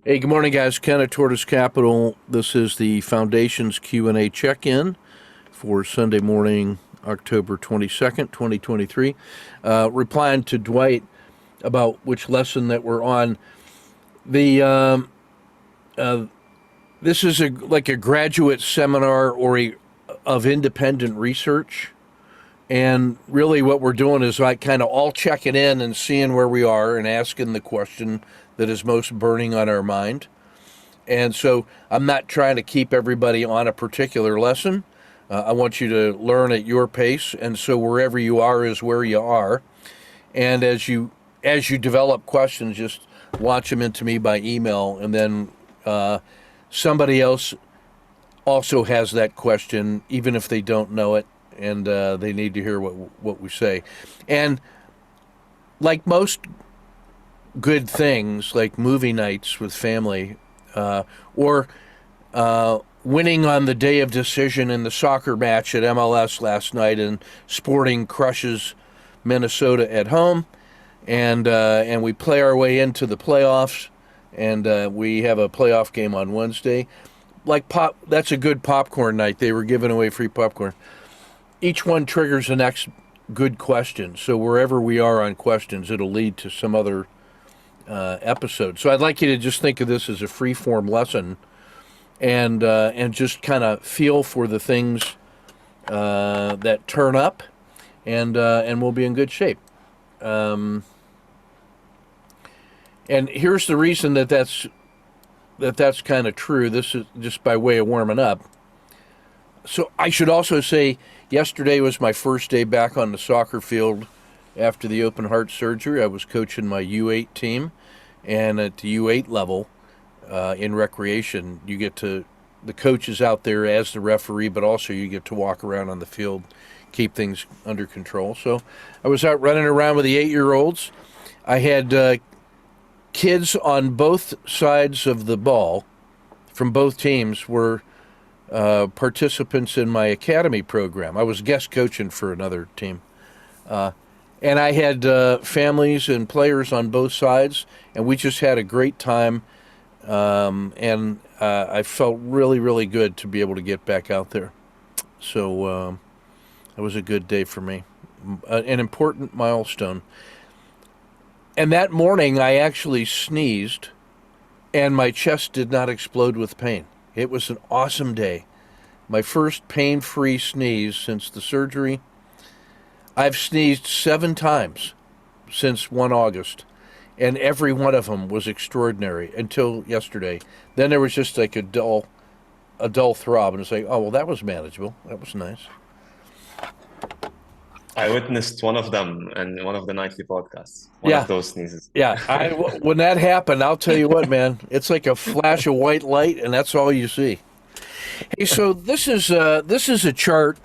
Hey, good morning, guys. Ken at Tortoise Capital. This is the Foundation's Q&A check-in for Sunday morning, October 22nd, 2023. Replying to Dwight about which lesson that we're on. The This is like a graduate seminar of independent research. And really what we're doing is like kind of all checking in and seeing where we are and asking the question that is most burning on our mind. And so I'm not trying to keep everybody on a particular lesson. I want you to learn at your pace, and so wherever you are is where you are. And as you develop questions, just launch them into me by email, and then somebody else also has that question, even if they don't know it, and they need to hear what we say. And like most good things, like movie nights with family, or winning on the day of decision in the soccer match at MLS last night, and Sporting crushes Minnesota at home, and we play our way into the playoffs, and we have a playoff game on Wednesday. That's a good popcorn night. They were giving away free popcorn. Each one triggers the next good question. So wherever we are on questions, it'll lead to some other episode. So I'd like you to just think of this as a free form lesson, and just kind of feel for the things that turn up, and we'll be in good shape. And here's the reason that's kind of true. This is just by way of warming up. So I should also say, yesterday was my first day back on the soccer field after the open heart surgery. I was coaching my U8 team, and at the U8 level, in recreation, the coach is out there as the referee, but also you get to walk around on the field, keep things under control. So I was out running around with the 8-year-olds. I had kids on both sides of the ball from both teams were participants in my academy program. I was guest coaching for another team. And I had families and players on both sides, and we just had a great time. And I felt really, really good to be able to get back out there. So it was a good day for me, an important milestone. And that morning, I actually sneezed, and my chest did not explode with pain. It was an awesome day. My first pain-free sneeze since the surgery. I've sneezed 7 times since 1 August, and every one of them was extraordinary until yesterday. Then there was just like a dull throb, and it's like, oh, well, that was manageable. That was nice. I witnessed one of them in one of the nightly podcasts, one of Yeah, those sneezes. yeah. When that happened, I'll tell you what, man, it's like a flash of white light, and that's all you see. Hey, so this is a chart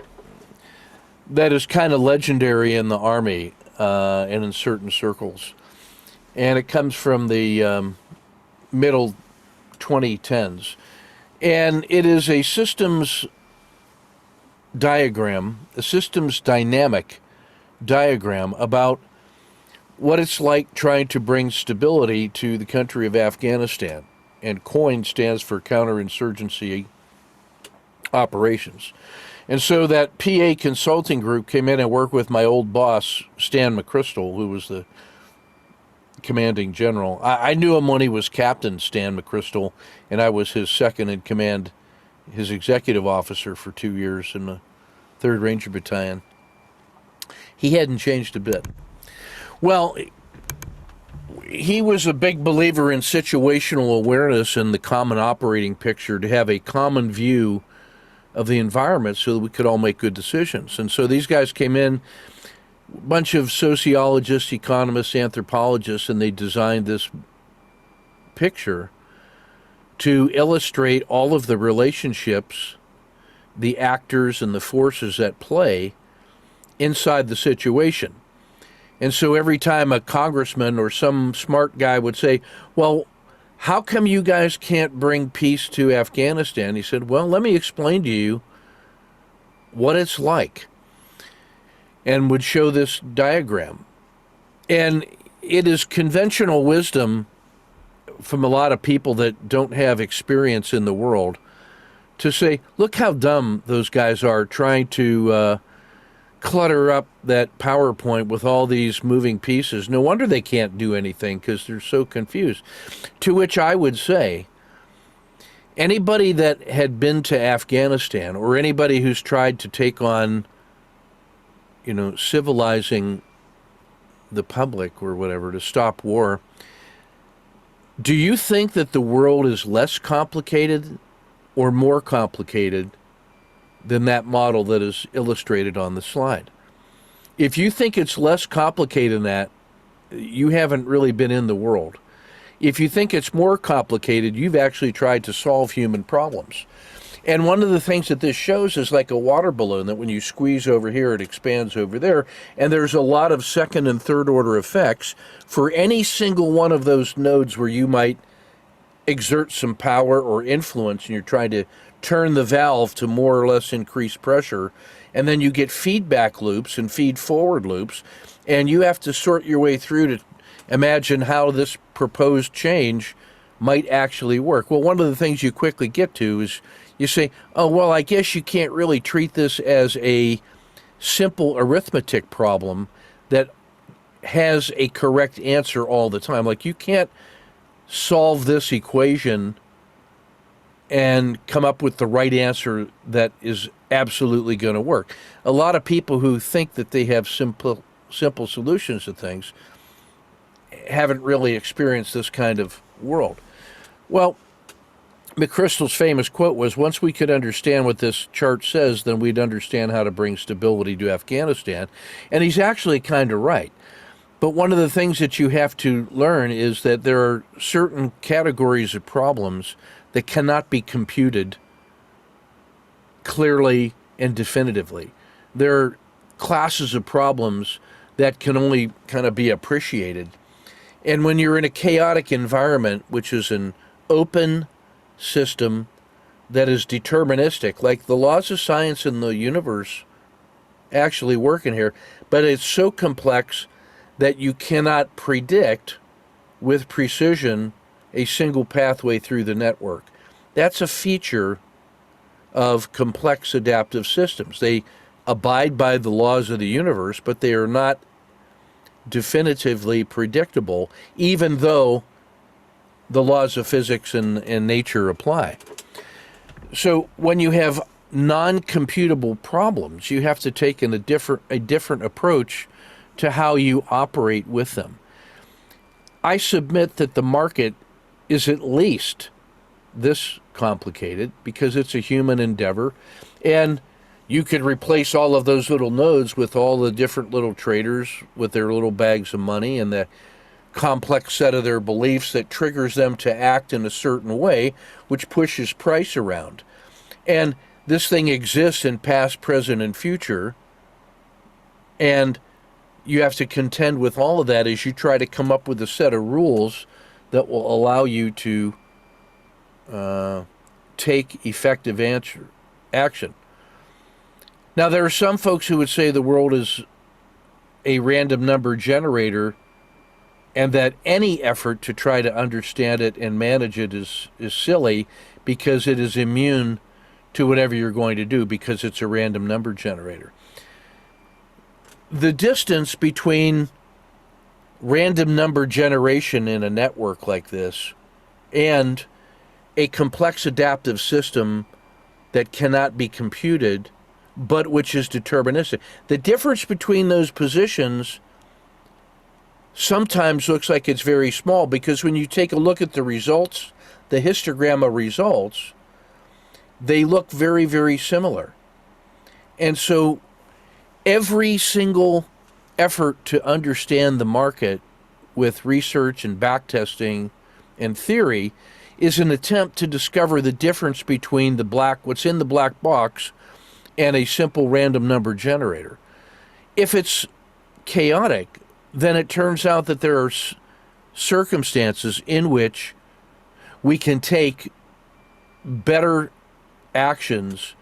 that is kind of legendary in the Army, and in certain circles, and it comes from the middle 2010s, and it is a systems diagram, a systems dynamic diagram about what it's like trying to bring stability to the country of Afghanistan. And COIN stands for counterinsurgency operations. And so that PA consulting group came in and worked with my old boss, Stan McChrystal, who was the commanding general. I knew him when he was Captain Stan McChrystal, and I was his second in command, his executive officer for 2 years in the 3rd Ranger Battalion. He hadn't changed a bit. Well, he was a big believer in situational awareness and the common operating picture, to have a common view of the environment so that we could all make good decisions. And so these guys came in, a bunch of sociologists, economists, anthropologists, and they designed this picture to illustrate all of the relationships, the actors, and the forces at play inside the situation. And so every time a congressman or some smart guy would say, well, how come you guys can't bring peace to Afghanistan? He said, well, let me explain to you what it's like, and would show this diagram. And it is conventional wisdom from a lot of people that don't have experience in the world to say, look how dumb those guys are trying to clutter up that PowerPoint with all these moving pieces. No wonder they can't do anything because they're so confused. To which I would say, anybody that had been to Afghanistan or anybody who's tried to take on, civilizing the public or whatever to stop war, do you think that the world is less complicated or more complicated than that model that is illustrated on the slide? If you think it's less complicated than that, you haven't really been in the world. If you think it's more complicated, you've actually tried to solve human problems. And one of the things that this shows is like a water balloon, that when you squeeze over here, it expands over there. And there's a lot of second and third order effects for any single one of those nodes where you might exert some power or influence and you're trying to turn the valve to more or less increase pressure. And then you get feedback loops and feed forward loops. And you have to sort your way through to imagine how this proposed change might actually work. Well, one of the things you quickly get to is you say, oh, well, I guess you can't really treat this as a simple arithmetic problem that has a correct answer all the time. Like, you can't solve this equation and come up with the right answer that is absolutely going to work. A lot of people who think that they have simple solutions to things haven't really experienced this kind of world. Well, McChrystal's famous quote was, once we could understand what this chart says, then we'd understand how to bring stability to Afghanistan. And he's actually kind of right. But one of the things that you have to learn is that there are certain categories of problems that cannot be computed clearly and definitively. There are classes of problems that can only kind of be appreciated. And when you're in a chaotic environment, which is an open system that is deterministic, like the laws of science and the universe actually work in here, but it's so complex that you cannot predict with precision a single pathway through the network. That's a feature of complex adaptive systems. They abide by the laws of the universe, but they are not definitively predictable, even though the laws of physics and nature apply. So when you have non-computable problems, you have to take a different approach to how you operate with them. I submit that the market is at least this complicated because it's a human endeavor, and you could replace all of those little nodes with all the different little traders with their little bags of money and the complex set of their beliefs that triggers them to act in a certain way, which pushes price around. And this thing exists in past, present, and future, and you have to contend with all of that as you try to come up with a set of rules that will allow you to take effective action. Now, there are some folks who would say the world is a random number generator and that any effort to try to understand it and manage it is silly because it is immune to whatever you're going to do because it's a random number generator. The distance between random number generation in a network like this and a complex adaptive system that cannot be computed but which is deterministic. The difference between those positions sometimes looks like it's very small because when you take a look at the results, the histogram of results, they look very, very similar. And so every single effort to understand the market with research and backtesting and theory is an attempt to discover the difference between what's in the black box and a simple random number generator. If it's chaotic, then it turns out that there are circumstances in which we can take better actions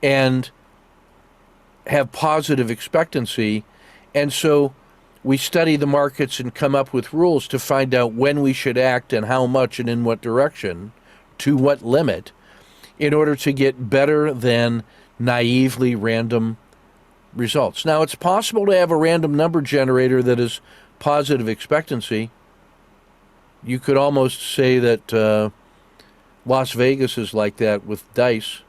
and have positive expectancy. And so We study the markets and come up with rules to find out when we should act and how much and in what direction, to what limit, in order to get better than naively random results. Now, it's possible to have a random number generator that is positive expectancy. You could almost say that Las Vegas is like that with dice.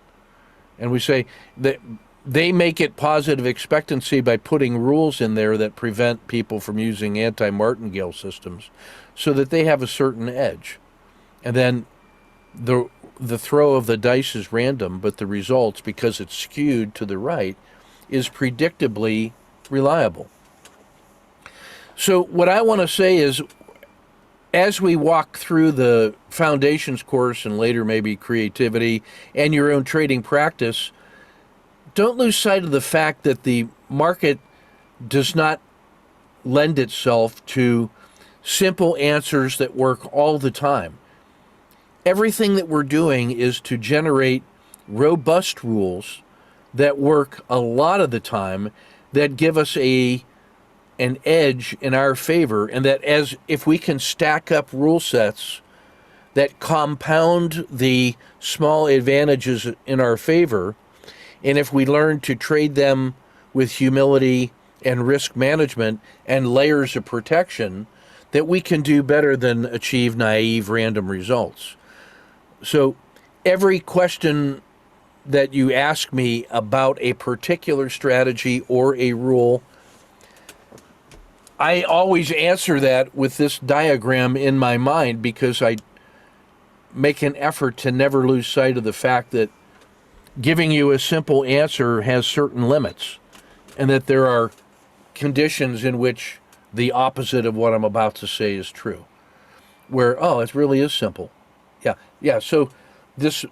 And we say that they make it positive expectancy by putting rules in there that prevent people from using anti-martingale systems so that they have a certain edge. And then the throw of the dice is random, but the results, because it's skewed to the right, is predictably reliable. So what I want to say is, as we walk through the foundations course and later maybe creativity and your own trading practice, don't lose sight of the fact that the market does not lend itself to simple answers that work all the time. Everything that we're doing is to generate robust rules that work a lot of the time, that give us an edge in our favor, and that as if we can stack up rule sets that compound the small advantages in our favor, and if we learn to trade them with humility and risk management and layers of protection, that we can do better than achieve naive random results. So every question that you ask me about a particular strategy or a rule, I always answer that with this diagram in my mind, because I make an effort to never lose sight of the fact that giving you a simple answer has certain limits, and that there are conditions in which the opposite of what I'm about to say is true, where, oh, it really is simple. Yeah. So this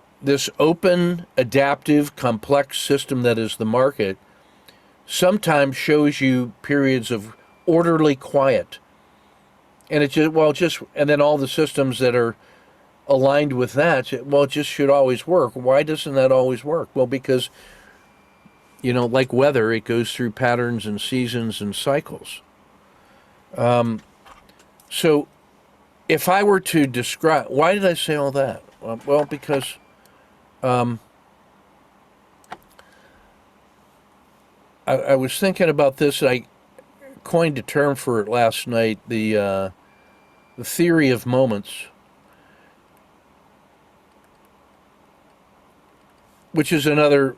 open, adaptive, complex system that is the market sometimes shows you periods of orderly quiet, and it just and then all the systems that are aligned with that, well, it just should always work. Why doesn't that always work? Well, because, like weather, it goes through patterns and seasons and cycles. So if I were to describe, why did I say all that? Well, because I was thinking about this. I coined a term for it last night, the theory of moments, which is another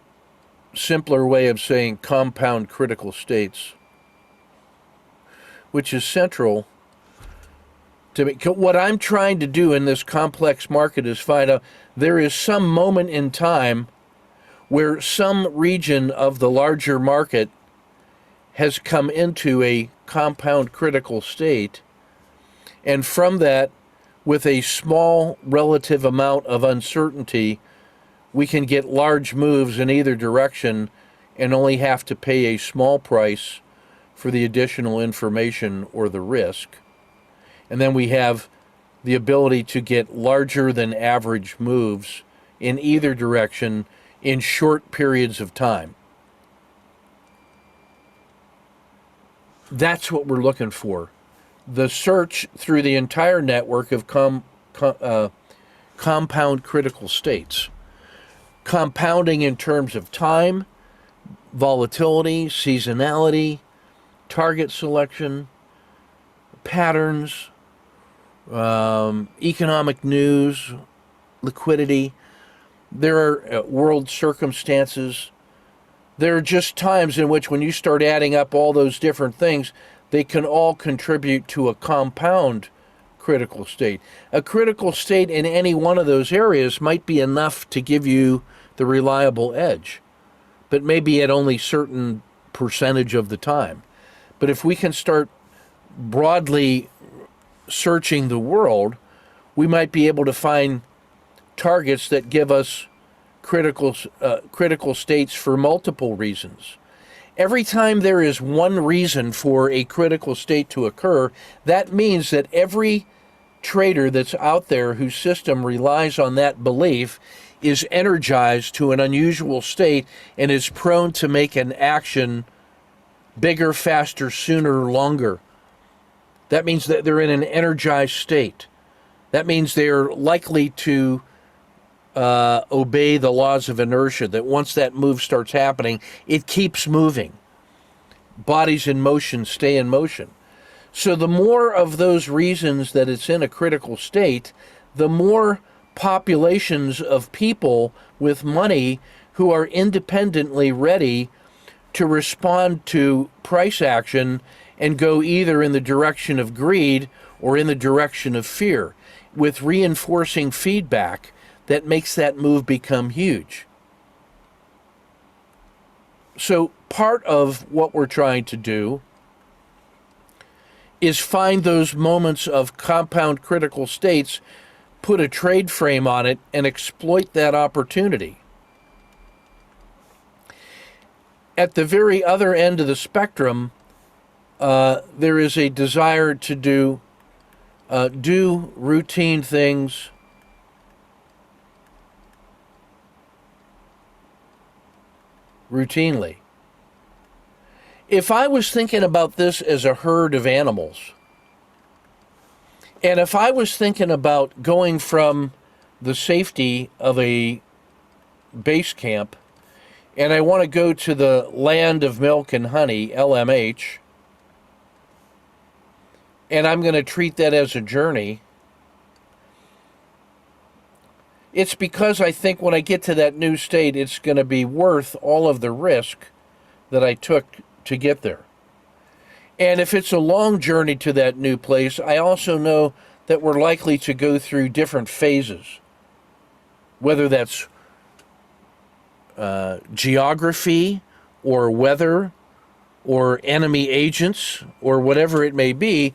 simpler way of saying compound critical states, which is central to me. What I'm trying to do in this complex market is find out there is some moment in time where some region of the larger market has come into a compound critical state, and from that, with a small relative amount of uncertainty, we can get large moves in either direction and only have to pay a small price for the additional information or the risk. And then we have the ability to get larger than average moves in either direction in short periods of time. That's what we're looking for. The search through the entire network of compound critical states. Compounding in terms of time, volatility, seasonality, target selection, patterns, economic news, liquidity. There are world circumstances. There are just times in which, when you start adding up all those different things, they can all contribute to a compound critical state. A critical state in any one of those areas might be enough to give you the reliable edge, but maybe at only certain percentage of the time. But if we can start broadly searching the world, we might be able to find targets that give us critical states for multiple reasons. Every time there is one reason for a critical state to occur, that means that every trader that's out there whose system relies on that belief is energized to an unusual state and is prone to make an action bigger, faster, sooner, longer That means that they're in an energized state. That means they're likely to obey the laws of inertia, that once that move starts happening, it keeps moving. Bodies in motion stay in motion. So the more of those reasons that it's in a critical state, the more populations of people with money who are independently ready to respond to price action and go either in the direction of greed or in the direction of fear, with reinforcing feedback that makes that move become huge. So part of what we're trying to do is find those moments of compound critical states, put a trade frame on it, and exploit that opportunity. At the very other end of the spectrum, there is a desire to do routine things routinely. If I was thinking about this as a herd of animals, and if I was thinking about going from the safety of a base camp, and I want to go to the land of milk and honey, LMH, and I'm going to treat that as a journey, it's because I think when I get to that new state, it's going to be worth all of the risk that I took to get there. And if it's a long journey to that new place, I also know that we're likely to go through different phases, whether that's geography or weather or enemy agents or whatever it may be,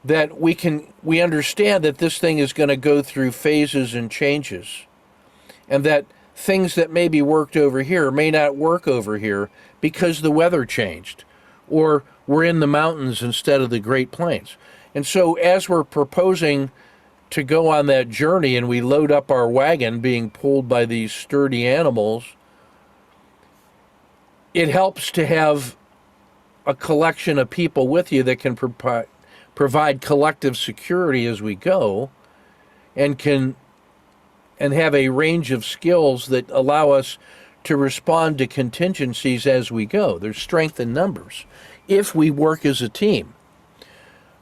that we understand that this thing is going to go through phases and changes, and that things that maybe worked over here may not work over here because the weather changed, or we're in the mountains instead of the Great Plains. And so as we're proposing to go on that journey and we load up our wagon being pulled by these sturdy animals, it helps to have a collection of people with you that can provide collective security as we go, and have a range of skills that allow us to respond to contingencies as we go. There's strength in numbers if we work as a team.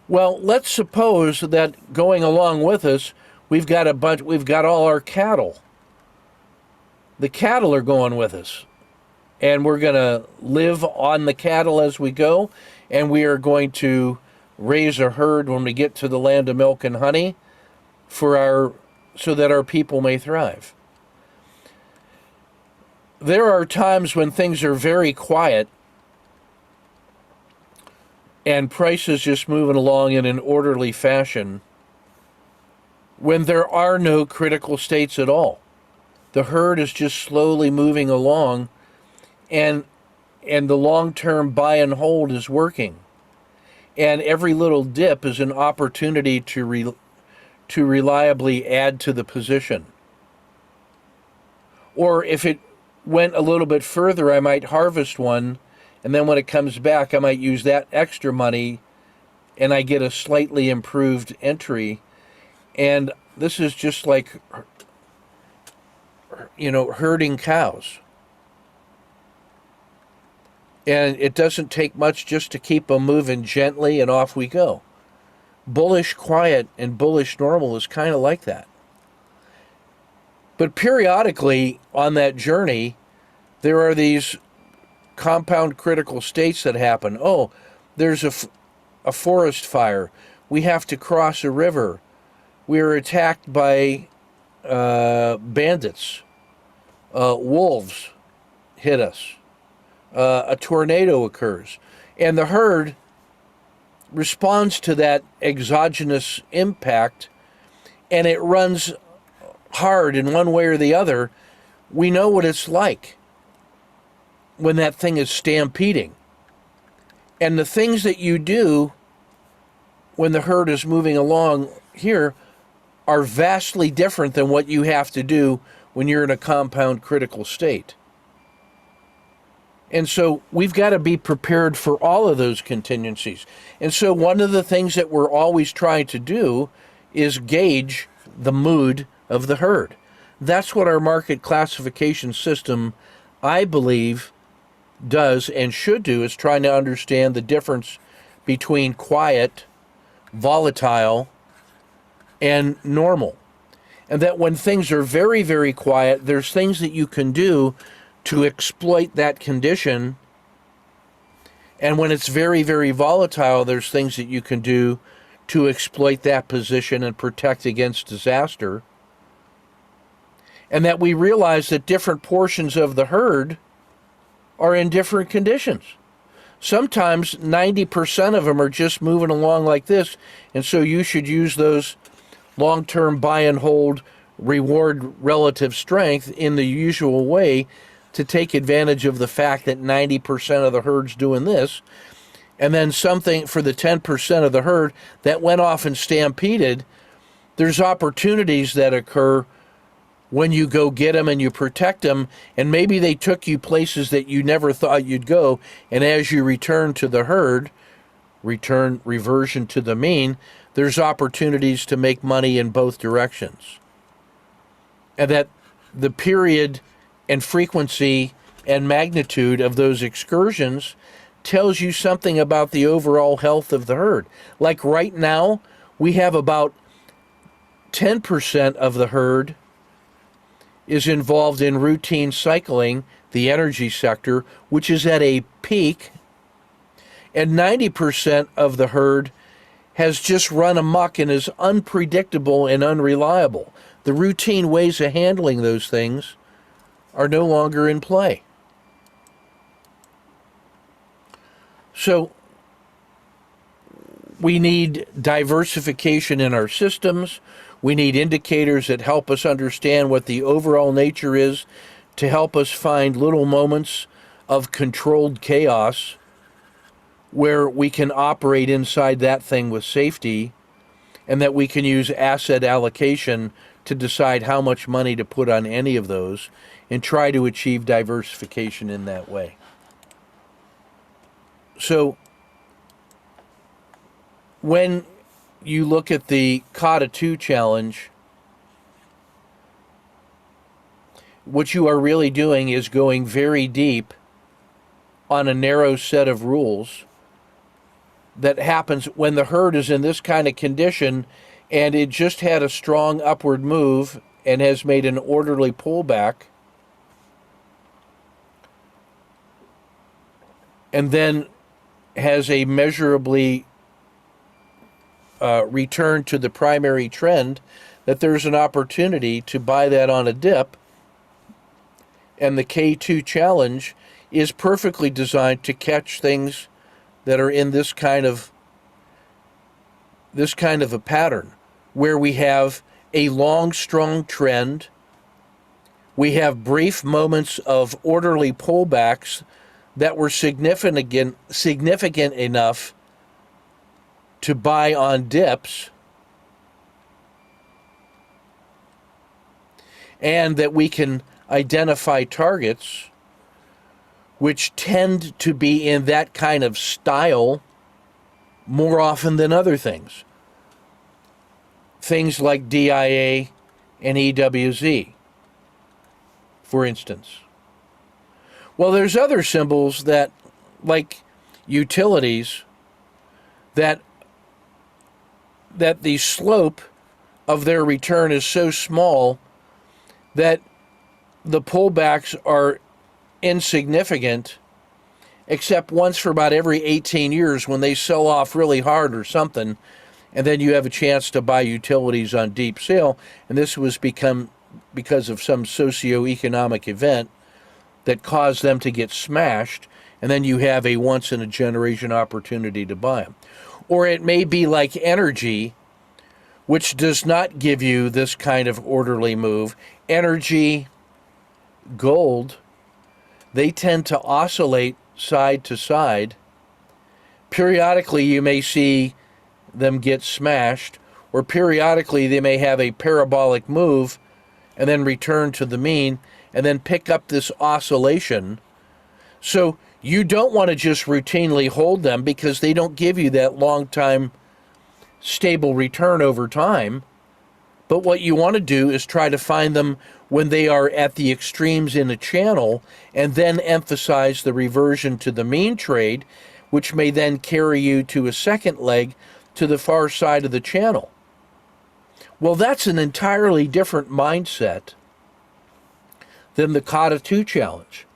Well, let's suppose that going along with us, we've got all our cattle. The cattle are going with us, and we're going to live on the cattle as we go, and we are going to raise a herd when we get to the land of milk and honey so that our people may thrive. There are times when things are very quiet and prices just moving along in an orderly fashion, when there are no critical states at all. The herd is just slowly moving along, and the long-term buy and hold is working. And every little dip is an opportunity to reliably add to the position. Or if it went a little bit further, I might harvest one, and then when it comes back, I might use that extra money, and I get a slightly improved entry. And this is just like, herding cows. And it doesn't take much just to keep them moving gently, and off we go. Bullish quiet and bullish normal is kind of like that. But periodically on that journey, there are these compound critical states that happen. Oh, there's a forest fire. We have to cross a river. We are attacked by bandits. Wolves hit us. A tornado occurs. And the herd responds to that exogenous impact, and it runs hard in one way or the other. We know what it's like when that thing is stampeding. And the things that you do when the herd is moving along here are vastly different than what you have to do when you're in a compound critical state. And so we've got to be prepared for all of those contingencies. And so one of the things that we're always trying to do is gauge the mood of the herd. That's what our market classification system, I believe, does and should do, is trying to understand the difference between quiet, volatile, and normal. And that when things are very, very quiet, there's things that you can do to exploit that condition. And when it's very, very volatile, there's things that you can do to exploit that position and protect against disaster. And that we realize that different portions of the herd are in different conditions. Sometimes 90% of them are just moving along like this, and so you should use those long-term buy and hold reward relative strength in the usual way to take advantage of the fact that 90% of the herd's doing this. And then something for the 10% of the herd that went off and stampeded, there's opportunities that occur when you go get them and you protect them, and maybe they took you places that you never thought you'd go, and as you return to the herd, reversion to the mean, there's opportunities to make money in both directions. And that the period and frequency and magnitude of those excursions tells you something about the overall health of the herd. Like right now, we have about 10% of the herd is involved in routine cycling, the energy sector, which is at a peak, and 90% of the herd has just run amok and is unpredictable and unreliable. The routine ways of handling those things are no longer in play. So we need diversification in our systems. We need indicators that help us understand what the overall nature is, to help us find little moments of controlled chaos where we can operate inside that thing with safety, and that we can use asset allocation to decide how much money to put on any of those and try to achieve diversification in that way. So when you look at the Kata 2 challenge, what you are really doing is going very deep on a narrow set of rules that happens when the herd is in this kind of condition and it just had a strong upward move and has made an orderly pullback, and then has a measurably return to the primary trend, that there's an opportunity to buy that on a dip. And the K2 challenge is perfectly designed to catch things that are in this kind of a pattern, where we have a long, strong trend. We have brief moments of orderly pullbacks that were significant enough to buy on dips, and that we can identify targets which tend to be in that kind of style more often than other things. Things like DIA and EWZ, for instance. Well, there's other symbols that, like utilities, that the slope of their return is so small that the pullbacks are insignificant, except once for about every 18 years when they sell off really hard or something, and then you have a chance to buy utilities on deep sale. And this was because of some socioeconomic event that caused them to get smashed, and then you have a once-in-a-generation opportunity to buy them. Or it may be like energy, which does not give you this kind of orderly move. Energy, gold, they tend to oscillate side to side. Periodically, you may see them get smashed, or periodically they may have a parabolic move and then return to the mean and then pick up this oscillation. So you don't want to just routinely hold them because they don't give you that long time stable return over time. But what you want to do is try to find them when they are at the extremes in a channel and then emphasize the reversion to the mean trade, which may then carry you to a second leg to the far side of the channel. Well, that's an entirely different mindset than the Kata 2 challenge.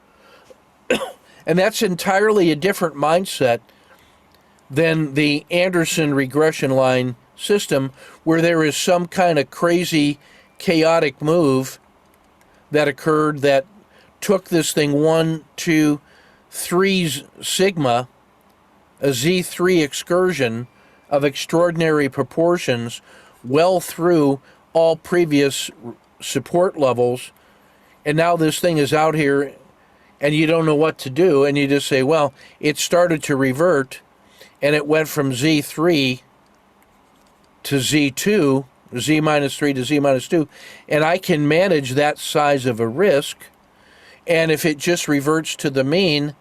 And that's entirely a different mindset than the Anderson regression line system, where there is some kind of crazy, chaotic move that occurred that took this thing 1, 2, 3 sigma, a Z3 excursion of extraordinary proportions, well through all previous support levels. And now this thing is out here and you don't know what to do. And you just say, well, it started to revert and it went from Z3 to Z2, Z minus 3 to Z minus 2, and I can manage that size of a risk. And if it just reverts to the mean,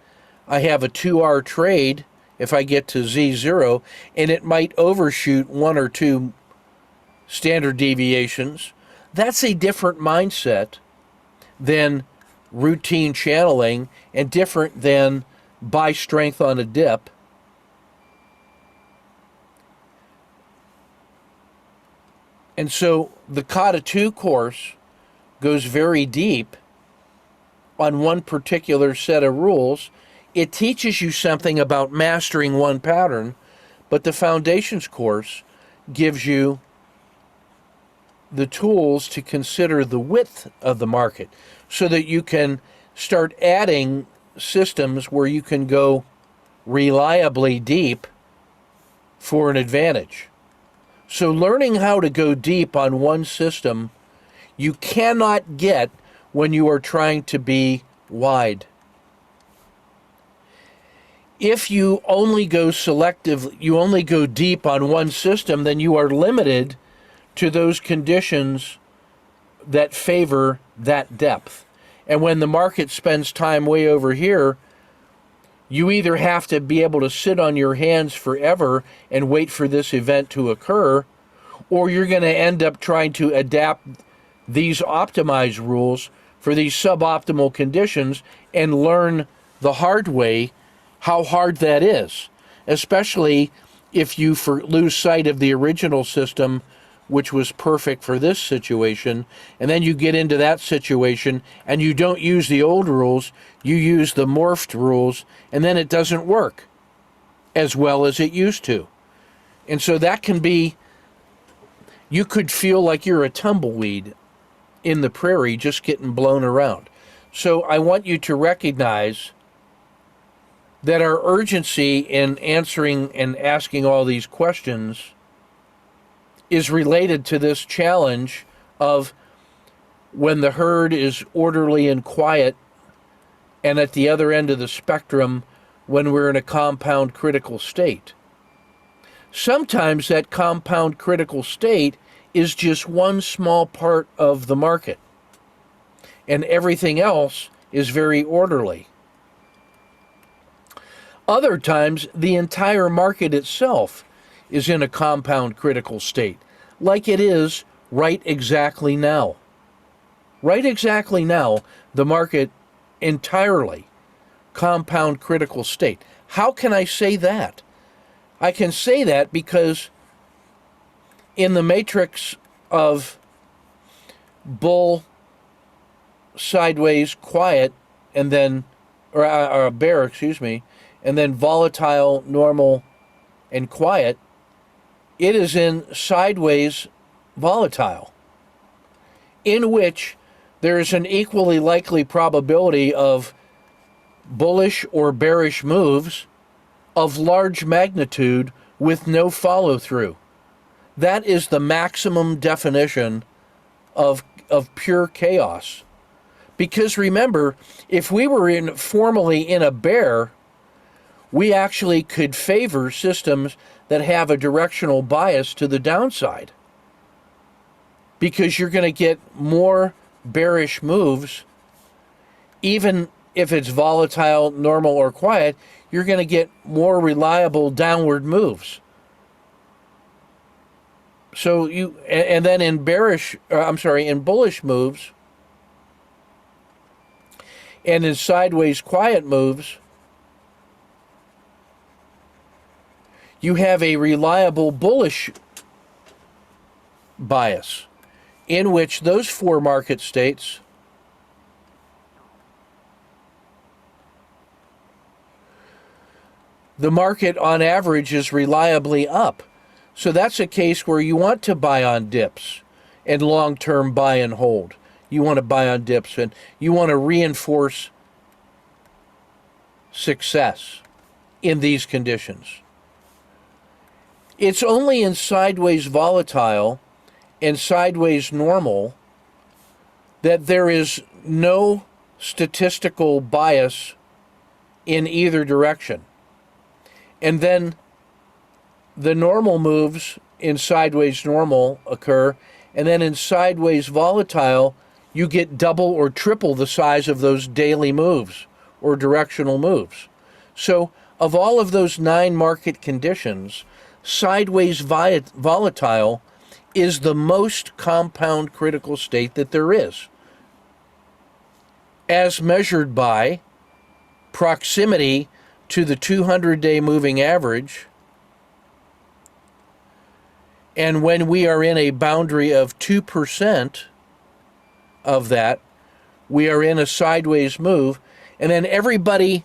I have a 2R trade if I get to Z0, and it might overshoot 1 or 2 standard deviations. That's a different mindset than routine channeling and different than buy strength on a dip. And so the Kata 2 course goes very deep on one particular set of rules. It teaches you something about mastering one pattern, but the Foundations course gives you the tools to consider the width of the market so that you can start adding systems where you can go reliably deep for an advantage. So learning how to go deep on one system, you cannot get when you are trying to be wide. If you only go selective, you only go deep on one system, then you are limited to those conditions that favor that depth. And when the market spends time way over here, you either have to be able to sit on your hands forever and wait for this event to occur, or you're going to end up trying to adapt these optimized rules for these suboptimal conditions and learn the hard way how hard that is, especially if you lose sight of the original system, which was perfect for this situation, and then you get into that situation and you don't use the old rules, you use the morphed rules, and then it doesn't work as well as it used to. And so that can be, you could feel like you're a tumbleweed in the prairie just getting blown around. So I want you to recognize that our urgency in answering and asking all these questions is related to this challenge of when the herd is orderly and quiet, and at the other end of the spectrum when we're in a compound critical state. Sometimes that compound critical state is just one small part of the market, and everything else is very orderly. Other times, the entire market itself is in a compound critical state, like it is right exactly now. Right exactly now, the market entirely compound critical state. How can I say that? I can say that because in the matrix of bull, sideways, quiet, and then, or bear, excuse me, and then volatile, normal, and quiet, it is in sideways volatile, in which there is an equally likely probability of bullish or bearish moves of large magnitude with no follow-through. That is the maximum definition of pure chaos. Because remember, if we were formally in a bear, we actually could favor systems that have a directional bias to the downside, because you're going to get more bearish moves even if it's volatile, normal, or quiet, you're going to get more reliable downward moves. So and then in in bullish moves and in sideways quiet moves, you have a reliable bullish bias in which those four market states the market on average is reliably up. So that's a case where you want to buy on dips and long-term buy and hold. You want to buy on dips and you want to reinforce success in these conditions. It's only in sideways volatile and sideways normal that there is no statistical bias in either direction. And then the normal moves in sideways normal occur, and then in sideways volatile, you get double or triple the size of those daily moves or directional moves. So of all of those 9 market conditions, sideways volatile is the most compound critical state that there is, as measured by proximity to the 200-day moving average. And when we are in a boundary of 2% of that, we are in a sideways move. And then everybody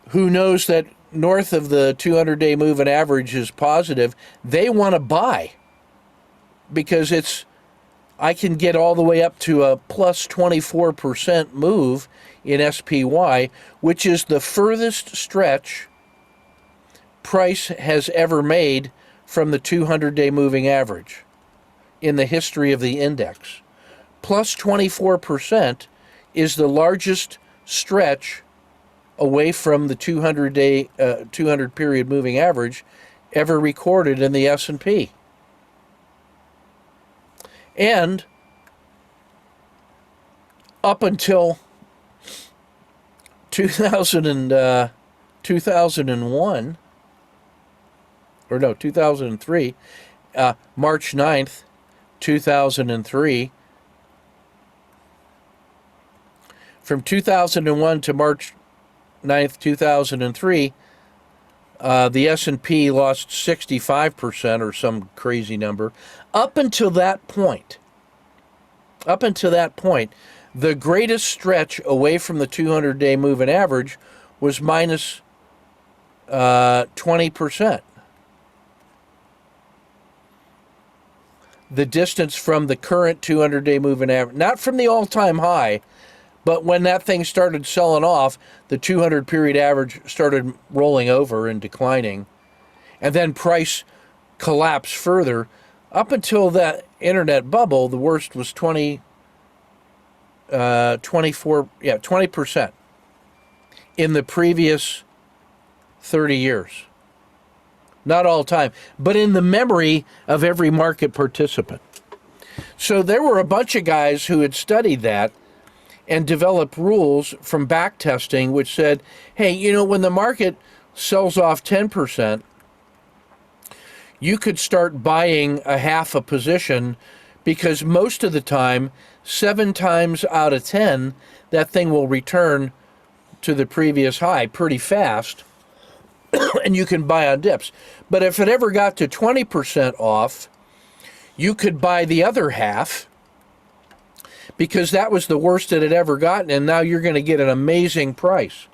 who knows that north of the 200-day moving average is positive, they want to buy because I can get all the way up to a plus 24% move in SPY, which is the furthest stretch price has ever made from the 200-day moving average in the history of the index. Plus 24% is the largest stretch away from the 200 period moving average ever recorded in the S&P. And up until 2001, or no, 2003, March 9th, 2003, from 2001 to March 9th, 2003, the S&P lost 65% or some crazy number. Up until that point, the greatest stretch away from the 200-day moving average was minus 20%. The distance from the current 200-day moving average, not from the all-time high, but when that thing started selling off, the 200 period average started rolling over and declining. And then price collapsed further. Up until that internet bubble, the worst was 20% in the previous 30 years. Not all time, but in the memory of every market participant. So there were a bunch of guys who had studied that and developed rules from back testing which said, hey, when the market sells off 10%, you could start buying a half a position because most of the time, 7 times out of 10, that thing will return to the previous high pretty fast, and you can buy on dips. But if it ever got to 20% off, you could buy the other half because that was the worst it had ever gotten, and now you're going to get an amazing price.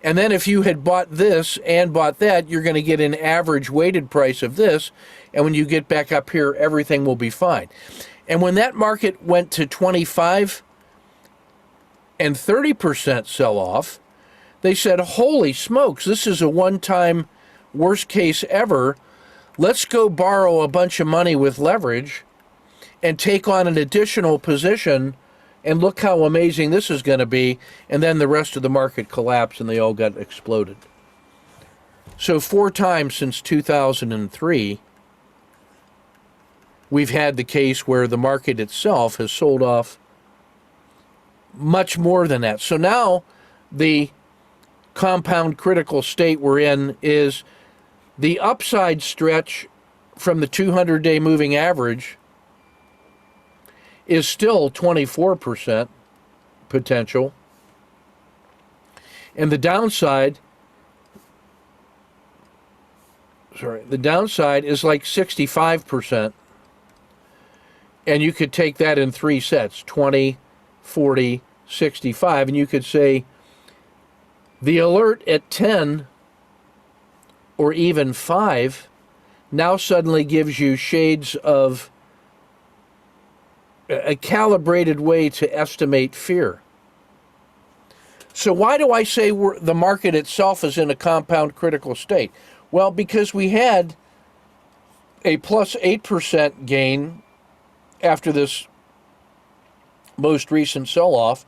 And then if you had bought this and bought that, you're going to get an average weighted price of this, and when you get back up here, everything will be fine. And when that market went to 25 and 30% sell-off, they said, holy smokes, this is a one-time worst case ever. Let's go borrow a bunch of money with leverage and take on an additional position, and look how amazing this is going to be. And then the rest of the market collapsed and they all got exploded. So 4 times since 2003, we've had the case where the market itself has sold off much more than that. So now the compound critical state we're in is the upside stretch from the 200-day moving average is still 24% potential. And the downside is like 65%. And you could take that in three sets, 20, 40, 65, and you could say the alert at 10 or even 5 now suddenly gives you shades of a calibrated way to estimate fear. So why do I say the market itself is in a compound critical state? Well, because we had a plus 8% gain after this most recent sell-off,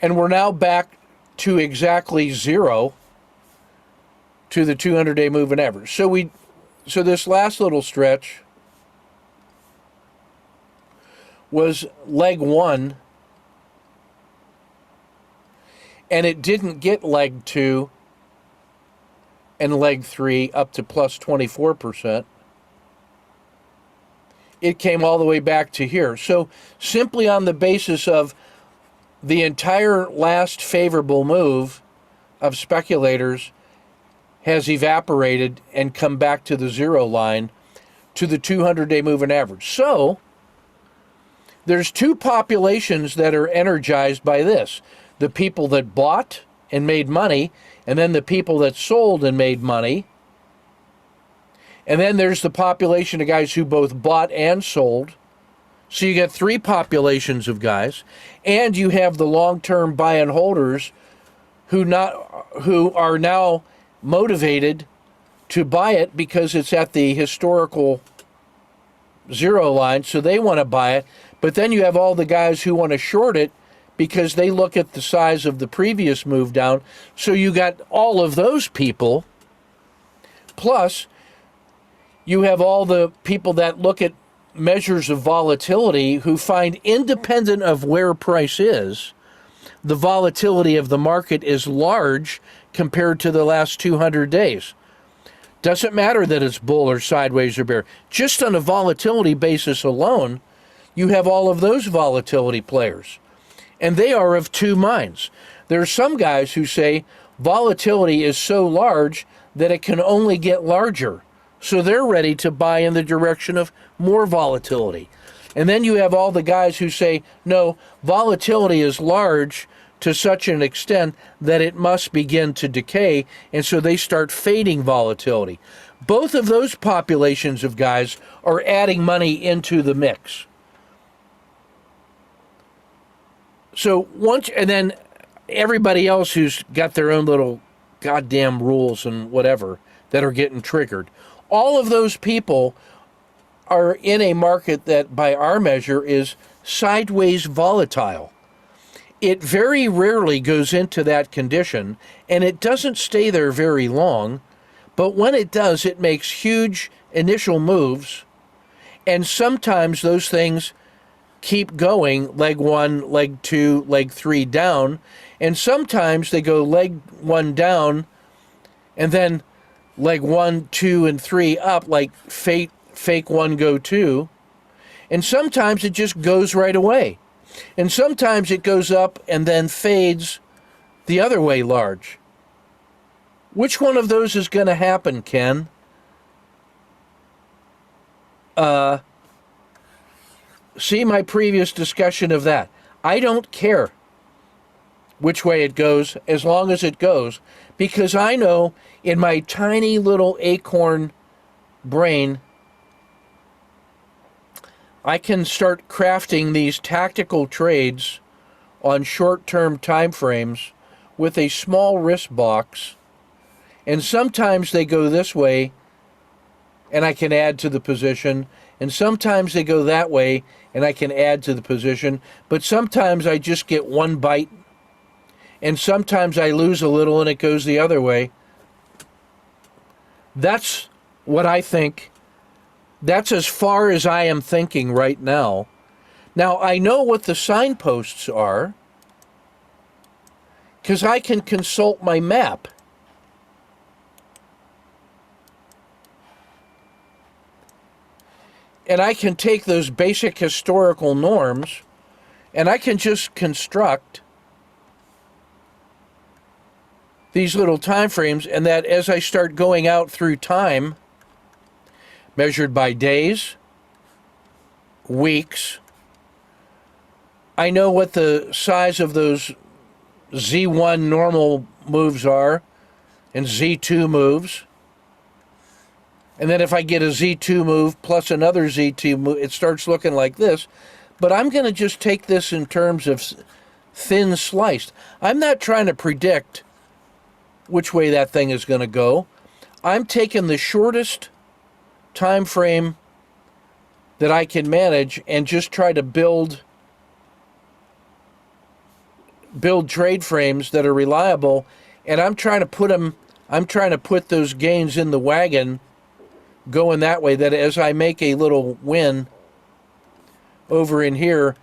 and we're now back to exactly zero to the 200-day moving average. So this last little stretch was leg 1, and it didn't get leg 2 and leg 3 up to plus 24%. It came all the way back to here. So simply on the basis of the entire last favorable move of speculators has evaporated and come back to the zero line to the 200-day moving average. So there's two populations that are energized by this. The people that bought and made money, and then the people that sold and made money. And then there's the population of guys who both bought and sold. So you get three populations of guys. And you have the long-term buy and holders who are now motivated to buy it because it's at the historical zero line, so they want to buy it. But then you have all the guys who want to short it because they look at the size of the previous move down. So you got all of those people, plus you have all the people that look at measures of volatility who find, independent of where price is, the volatility of the market is large compared to the last 200 days. Doesn't matter that it's bull or sideways or bear. Just on a volatility basis alone, you have all of those volatility players. And they are of two minds. There are some guys who say volatility is so large that it can only get larger. So they're ready to buy in the direction of more volatility. And then you have all the guys who say, no, volatility is large to such an extent that it must begin to decay, and so they start fading volatility. Both of those populations of guys are adding money into the mix. So and then everybody else who's got their own little goddamn rules and whatever that are getting triggered. All of those people are in a market that, by our measure, is sideways volatile. It very rarely goes into that condition, and it doesn't stay there very long, but when it does, it makes huge initial moves, and sometimes those things keep going, leg 1, leg 2, leg 3 down, and sometimes they go leg 1 down, and then leg 1, 2, and 3 up, like fake 1, go 2, and sometimes it just goes right away. And sometimes it goes up and then fades the other way large. Which one of those is going to happen, Ken? See my previous discussion of that. I don't care which way it goes as long as it goes, because I know in my tiny little acorn brain I can start crafting these tactical trades on short-term time frames with a small risk box, and sometimes they go this way and I can add to the position, and sometimes they go that way and I can add to the position, but sometimes I just get one bite, and sometimes I lose a little and it goes the other way. That's what I think. That's as far as I am thinking right now. Now, I know what the signposts are. because I can consult my map. And I can take those basic historical norms and I can just construct these little time frames, and that as I start going out through time, measured by days, weeks, I know what the size of those Z1 normal moves are and Z2 moves. And then if I get a Z2 move plus another Z2 move, it starts looking like this. But I'm going to just take this in terms of thin sliced. I'm not trying to predict which way that thing is going to go. I'm taking the shortest time frame that I can manage and just try to build trade frames that are reliable, and I'm trying to put those gains in the wagon going that way, that as I make a little win over in here,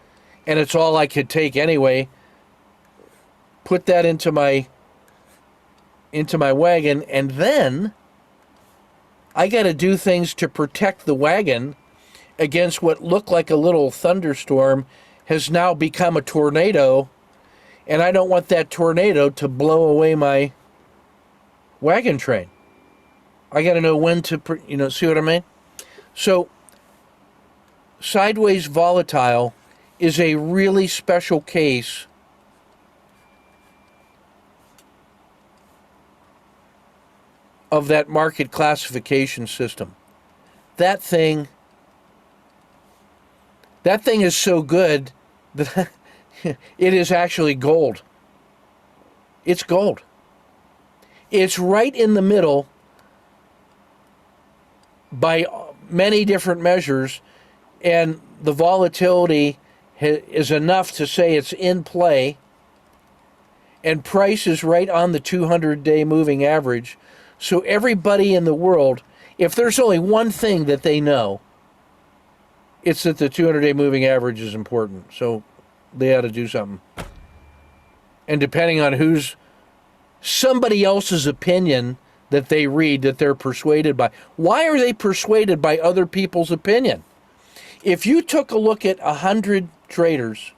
and it's all I could take anyway, put that into my wagon, and then I got to do things to protect the wagon against what looked like a little thunderstorm has now become a tornado, and I don't want that tornado to blow away my wagon train. I got to know when to, see what I mean? So, sideways volatile is a really special case of that market classification system. That thing is so good that it is actually gold. It's gold. It's right in the middle by many different measures, and the volatility is enough to say it's in play, and price is right on the 200-day moving average. So everybody in the world, if there's only one thing that they know, it's that the 200-day moving average is important. So they ought to do something. And depending on somebody else's opinion that they read, that they're persuaded by. Why are they persuaded by other people's opinion? If you took a look at 100 traders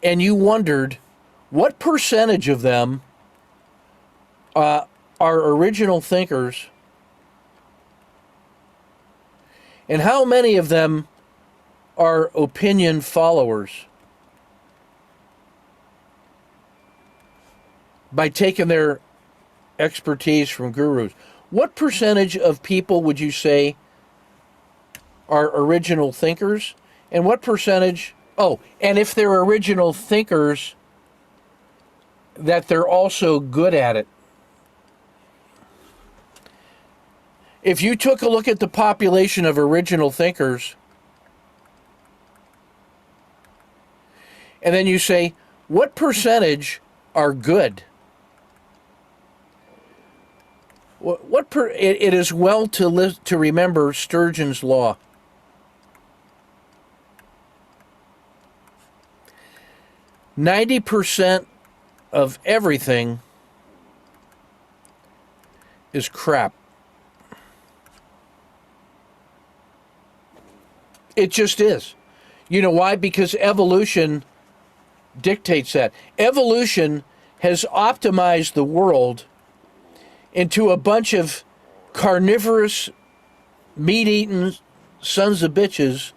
and you wondered what percentage of them are original thinkers and how many of them are opinion followers, by taking their expertise from gurus, what percentage of people would you say are original thinkers? And what percentage, and if they're original thinkers, that they're also good at it? If you took a look at the population of original thinkers, and then you say, what percentage are good? It is well to remember Sturgeon's law. "90% of everything is crap." It just is. You know why? Because evolution dictates that. Evolution has optimized the world into a bunch of carnivorous, meat-eating sons of bitches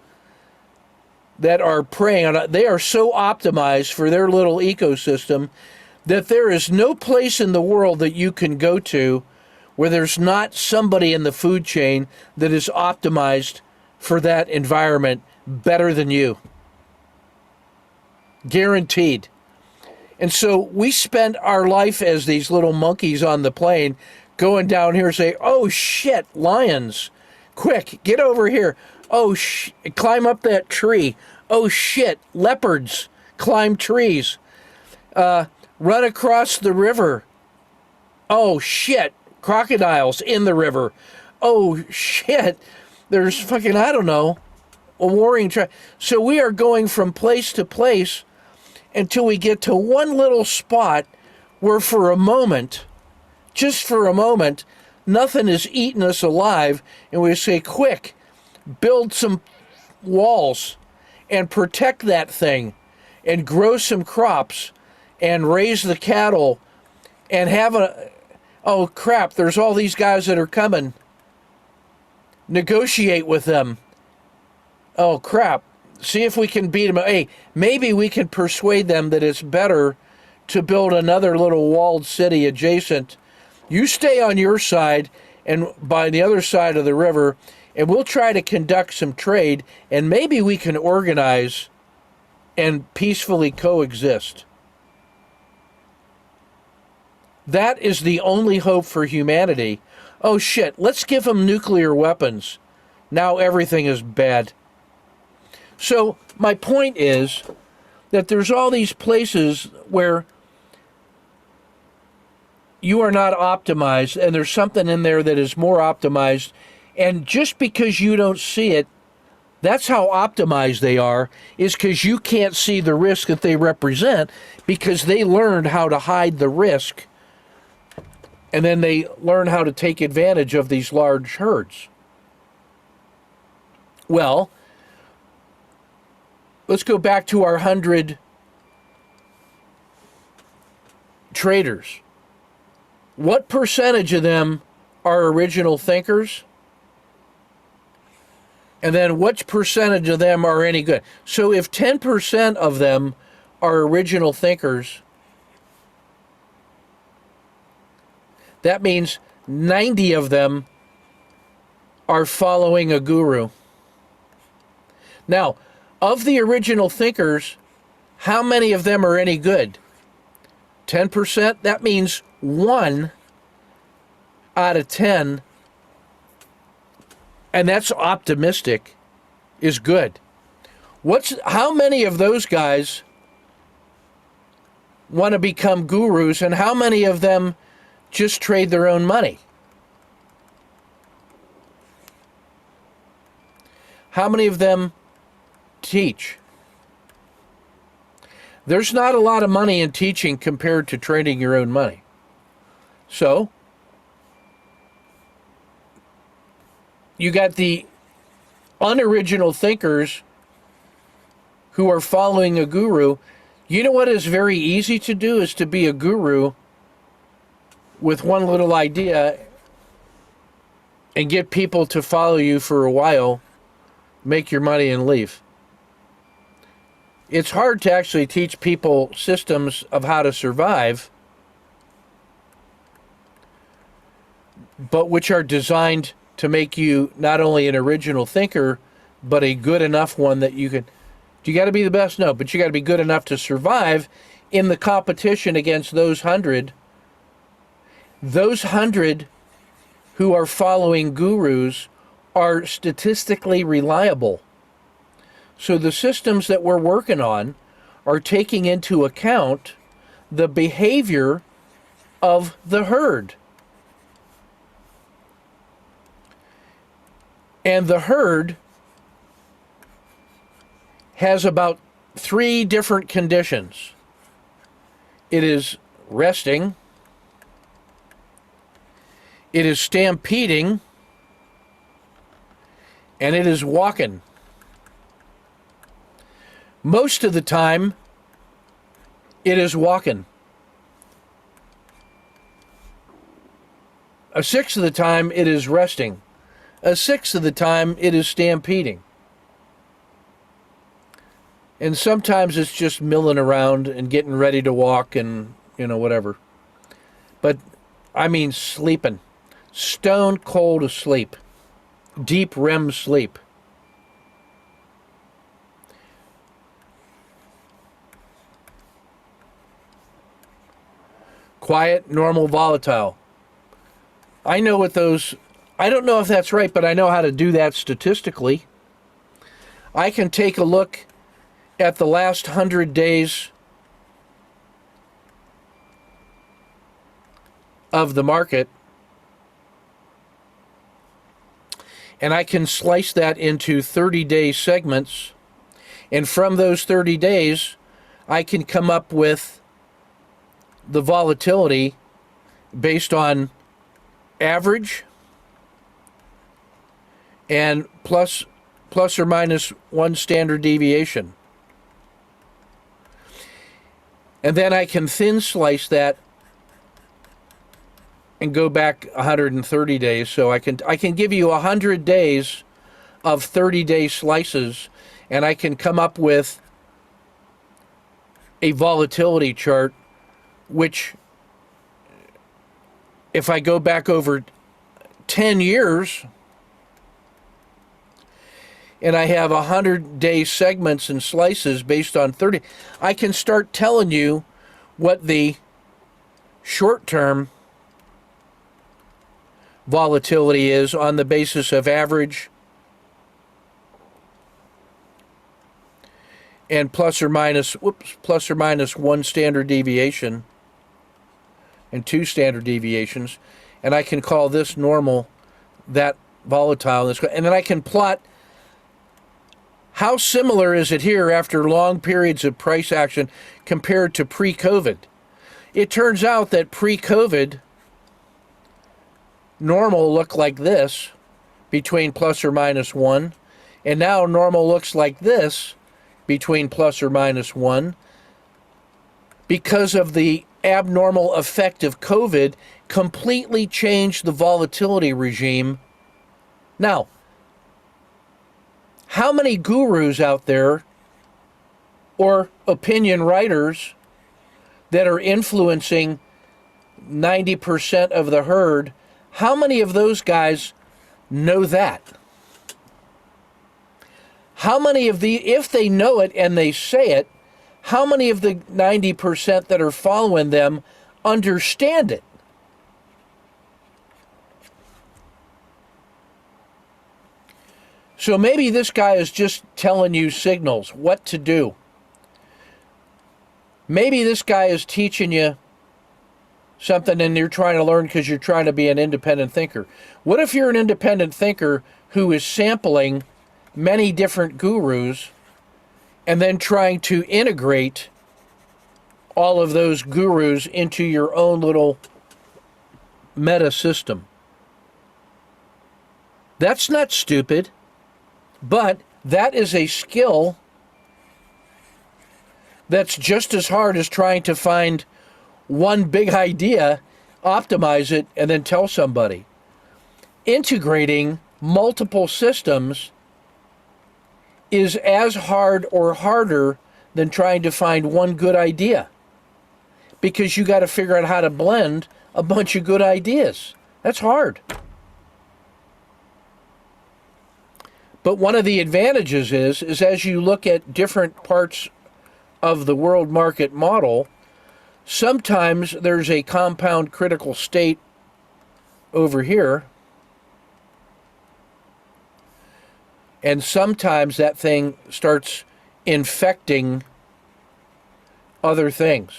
that are preying on it. They are so optimized for their little ecosystem that there is no place in the world that you can go to where there's not somebody in the food chain that is optimized for that environment better than you. Guaranteed. And so we spend our life as these little monkeys on the plane going down here and say, oh shit, lions, quick, get over here. Oh, climb up that tree. Oh shit, leopards, climb trees. Run across the river. Oh shit, crocodiles in the river. Oh shit, there's a warring tribe. So we are going from place to place, until we get to one little spot where for a moment, just for a moment, nothing is eating us alive, and we say, quick, build some walls and protect that thing and grow some crops and raise the cattle and have oh crap, there's all these guys that are coming. Negotiate with them. Oh crap, see if we can beat them. Hey, maybe we can persuade them that it's better to build another little walled city adjacent. You stay on your side and by the other side of the river, and we'll try to conduct some trade, and maybe we can organize and peacefully coexist. That is the only hope for humanity. Oh shit, let's give them nuclear weapons. Now everything is bad. So my point is that there's all these places where you are not optimized, and there's something in there that is more optimized. And just because you don't see it, that's how optimized they are, is because you can't see the risk that they represent, because they learned how to hide the risk, and then they learn how to take advantage of these large herds. Well, let's go back to our 100 traders. What percentage of them are original thinkers? And then what percentage of them are any good? So if 10% of them are original thinkers, that means 90 of them are following a guru. Now, of the original thinkers, how many of them are any good? 10%? That means 1 out of 10, and that's optimistic, is good. How many of those guys want to become gurus, and how many of them just trade their own money? How many of them teach? There's not a lot of money in teaching compared to trading your own money. So, you got the unoriginal thinkers who are following a guru. You know what is very easy to do is to be a guru with one little idea and get people to follow you for a while, make your money and leave. It's hard to actually teach people systems of how to survive, but which are designed to make you not only an original thinker, but a good enough one that you can. Do you got to be the best? No, but you got to be good enough to survive in the competition against those 100. Those 100 who are following gurus are statistically reliable. So the systems that we're working on are taking into account the behavior of the herd. And the herd has about 3 different conditions. It is resting, it is stampeding, and it is walking. Most of the time, it is walking. A sixth of the time, it is resting. A sixth of the time, it is stampeding. And sometimes it's just milling around and getting ready to walk and, whatever. But, I mean, sleeping. Stone cold asleep. Deep REM sleep. Quiet, normal, volatile. I know what those... I don't know if that's right, but I know how to do that statistically. I can take a look at the last 100 days of the market, and I can slice that into 30-day segments, and from those 30 days, I can come up with the volatility based on average and plus or minus one standard deviation. And then I can thin slice that and go back 130 days. So I can give you 100 days of 30-day slices, and I can come up with a volatility chart, which, if I go back over 10 years and I have 100-day segments and slices based on 30, I can start telling you what the short-term volatility is on the basis of average and plus or minus one standard deviation and two standard deviations, and I can call this normal, that volatile, and then I can plot how similar is it here after long periods of price action compared to pre-COVID. It turns out that pre-COVID, normal looked like this between plus or minus one, and now normal looks like this between plus or minus one, because of the abnormal effect of COVID completely changed the volatility regime. Now, how many gurus out there or opinion writers that are influencing 90% of the herd, how many of those guys know that? How many of the, if they know it and they say it, how many of the 90% that are following them understand it? So maybe this guy is just telling you signals, what to do. Maybe this guy is teaching you something and you're trying to learn because you're trying to be an independent thinker. What if you're an independent thinker who is sampling many different gurus and then trying to integrate all of those gurus into your own little meta system? That's not stupid, but that is a skill that's just as hard as trying to find one big idea, optimize it, and then tell somebody. Integrating multiple systems is as hard or harder than trying to find one good idea, because you got to figure out how to blend a bunch of good ideas. That's hard. But one of the advantages is as you look at different parts of the world market model, sometimes there's a compound critical state over here, and sometimes that thing starts infecting other things.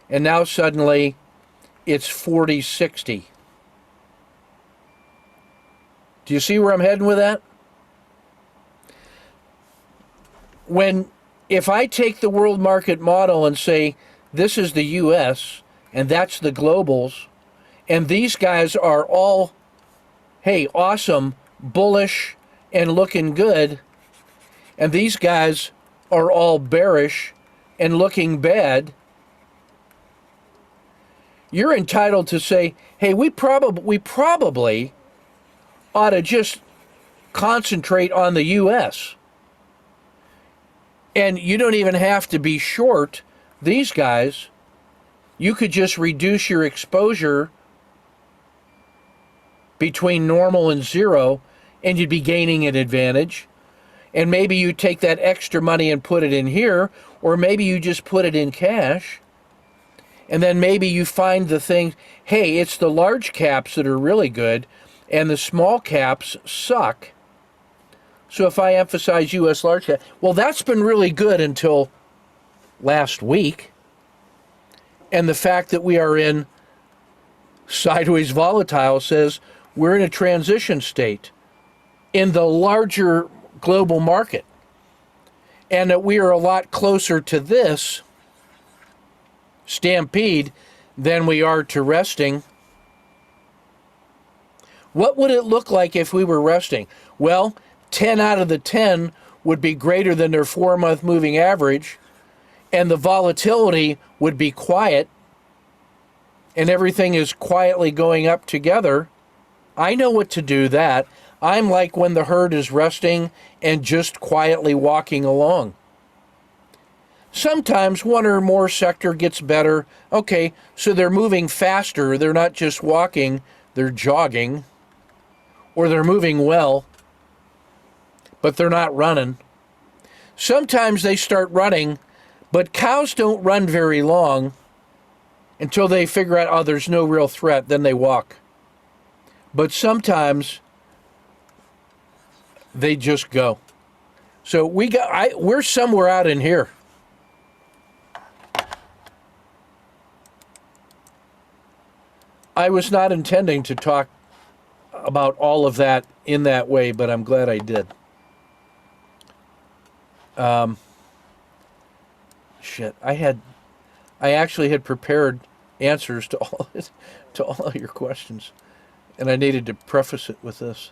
And now suddenly it's 40-60. Do you see where I'm heading with that? If I take the world market model and say, this is the US and that's the globals, and these guys are all, hey, awesome, bullish, and looking good, and these guys are all bearish and looking bad, you're entitled to say, hey, we probably ought to just concentrate on the US. And you don't even have to be short these guys. You could just reduce your exposure between normal and zero, and you'd be gaining an advantage. And maybe you take that extra money and put it in here, or maybe you just put it in cash. And then maybe you find the thing, hey, it's the large caps that are really good, and the small caps suck. So if I emphasize U.S. large cap, well, that's been really good until last week. And the fact that we are in sideways volatile says we're in a transition state in the larger global market. and that we are a lot closer to this stampede than we are to resting. What would it look like if we were resting? Well, 10 out of the 10 would be greater than their 4-month moving average, and the volatility would be quiet, and everything is quietly going up together. I know what to do that. I'm like when the herd is resting and just quietly walking along. Sometimes one or more sector gets better. Okay, so they're moving faster. They're not just walking, they're jogging. Or they're moving well, but they're not running. Sometimes they start running, but cows don't run very long until they figure out, oh, there's no real threat, then they walk. But sometimes they just go. So we're somewhere out in here. I was not intending to talk about all of that in that way, but I'm glad I did. I actually had prepared answers to all of your questions, and I needed to preface it with this.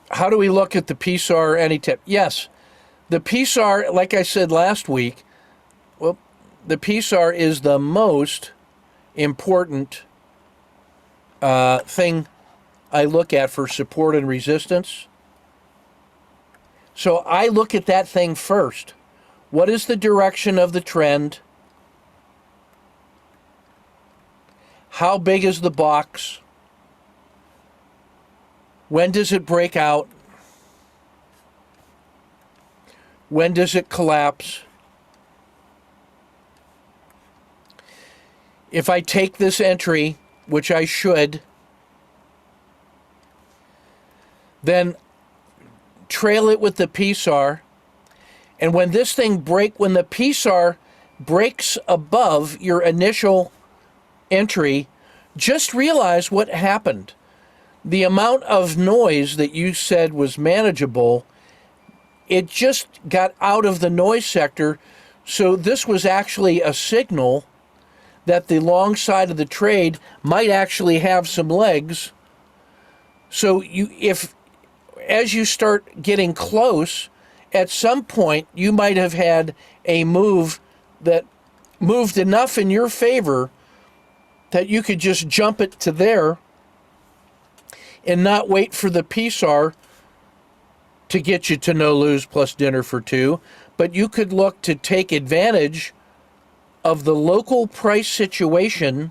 How do we look at the PSAR any tip? Yes, the PSAR, like I said last week, well, the PSAR is the most important thing I look at for support and resistance. So I look at that thing first. What is the direction of the trend? How big is the box? When does it break out? When does it collapse? If I take this entry, which I should, then trail it with the PSAR, and when the PSAR breaks above your initial entry, just realize what happened. The amount of noise that you said was manageable, it just got out of the noise sector. So this was actually a signal that the long side of the trade might actually have some legs. So as you start getting close, at some point you might have had a move that moved enough in your favor that you could just jump it to there and not wait for the PSAR to get you to no lose plus dinner for two, but you could look to take advantage of the local price situation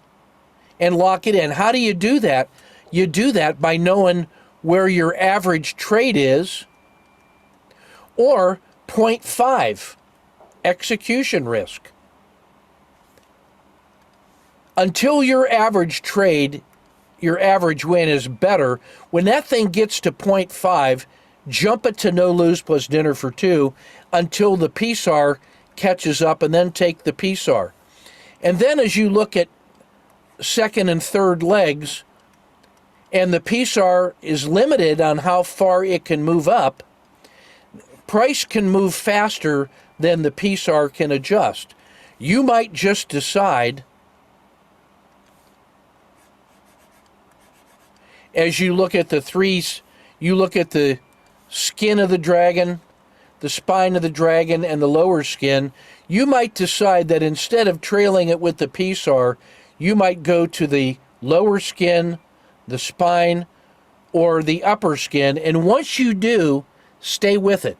and lock it in. How do you do that? You do that by knowing where your average trade is, or 0.5 execution risk. Until your average trade, your average win is better, when that thing gets to 0.5, jump it to no lose plus dinner for two until the PSAR catches up, and then take the PSAR. And then as you look at second and third legs, and the PSAR is limited on how far it can move up, price can move faster than the PSAR can adjust. You might just decide, as you look at the threes, you look at the skin of the dragon, the spine of the dragon, and the lower skin, you might decide that instead of trailing it with the PSAR, you might go to the lower skin, the spine, or the upper skin. And once you do, stay with it.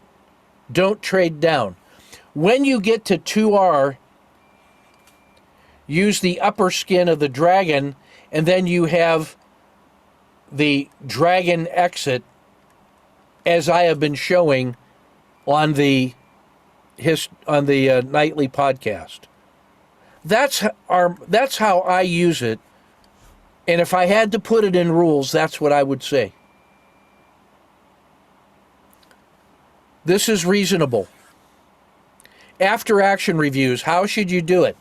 Don't trade down. When you get to 2R, use the upper skin of the dragon, and then you have the dragon exit, as I have been showing on the nightly podcast. That's how I use it. And if I had to put it in rules, that's what I would say. This is reasonable. After action reviews, how should you do it?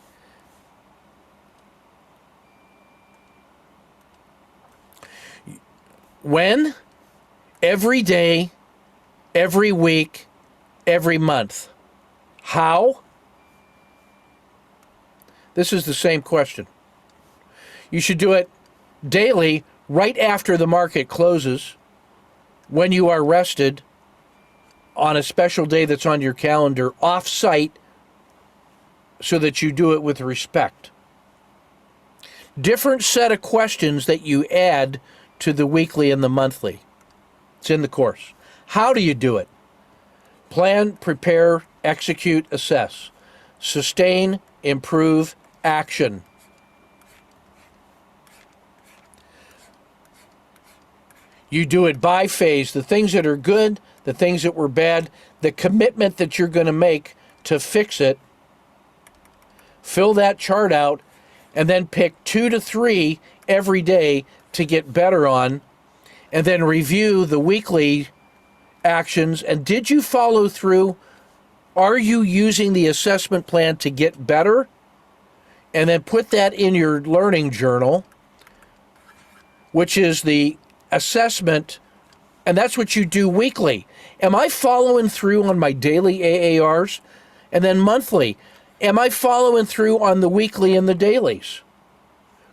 When? Every day, every week, every month. How? This is the same question. You should do it daily, right after the market closes, when you are rested, on a special day that's on your calendar, off-site, so that you do it with respect. Different set of questions that you add to the weekly and the monthly. It's in the course. How do you do it? Plan, prepare, execute, assess. Sustain, improve, action. You do it by phase. The things that are good, the things that were bad, the commitment that you're going to make to fix it. Fill that chart out, and then pick 2 to 3 every day to get better on, and then review the weekly actions. And did you follow through? Are you using the assessment plan to get better? And then put that in your learning journal, which is the assessment, and that's what you do weekly. Am I following through on my daily AARs? And then monthly, am I following through on the weekly and the dailies?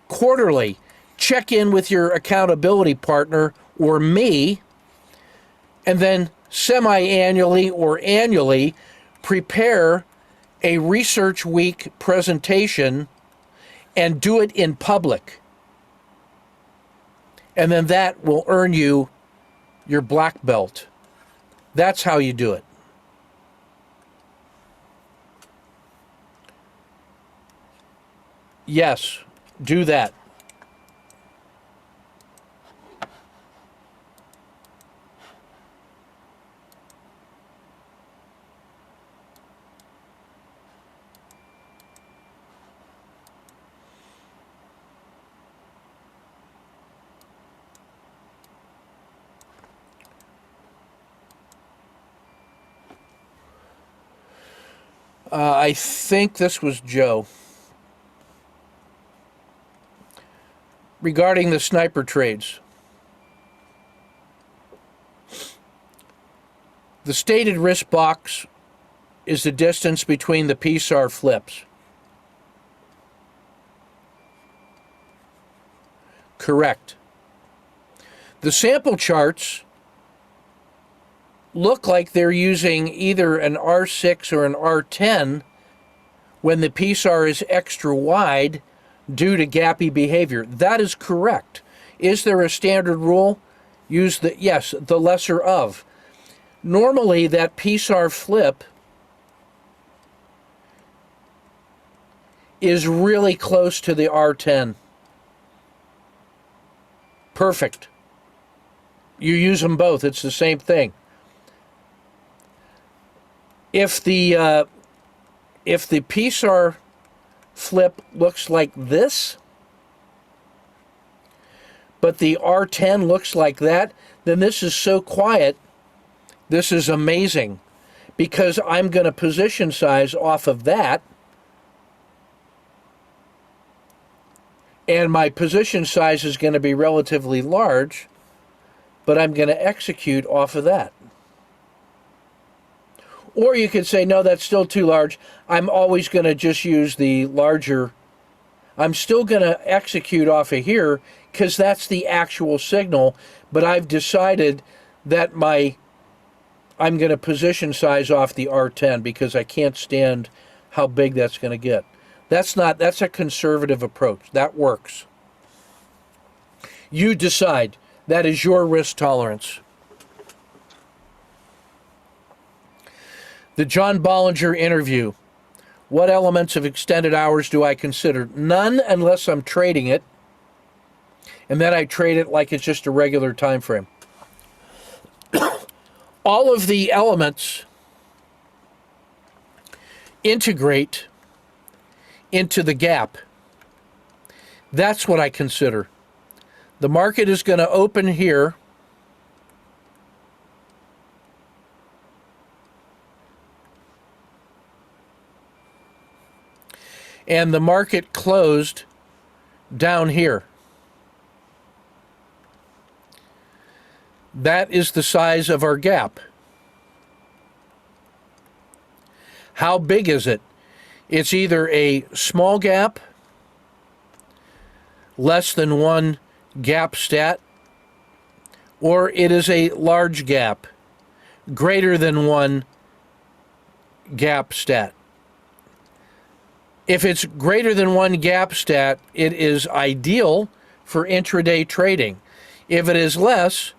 Quarterly, check in with your accountability partner or me, and then semi-annually or annually, prepare a research week presentation and do it in public. And then that will earn you your black belt. That's how you do it. Yes, do that. I think this was Joe. Regarding the sniper trades. The stated risk box is the distance between the PSAR flips. Correct. The sample charts look like they're using either an R6 or an R10 when the PSAR is extra wide due to gappy behavior. That is correct. Is there a standard rule? Use the lesser of. Normally that PSAR flip is really close to the R10. Perfect. You use them both. It's the same thing. If the PSAR flip looks like this, but the R10 looks like that, then this is so quiet. This is amazing, because I'm going to position size off of that, and my position size is going to be relatively large, but I'm going to execute off of that. Or you could say, no, that's still too large. I'm always going to just use the larger. I'm still going to execute off of here because that's the actual signal, but I've decided that I'm going to position size off the R10 because I can't stand how big that's going to get. That's a conservative approach. That works. You decide. That is your risk tolerance. The John Bollinger interview. What elements of extended hours do I consider? None unless I'm trading it. And then I trade it like it's just a regular time frame. All of the elements integrate into the gap. That's what I consider. The market is going to open here. and the market closed down here. That is the size of our gap. How big is it? It's either a small gap, less than 1 gap stat, or it is a large gap, greater than 1 gap stat. If it's greater than 1 gap stat, it is ideal for intraday trading. If it is less,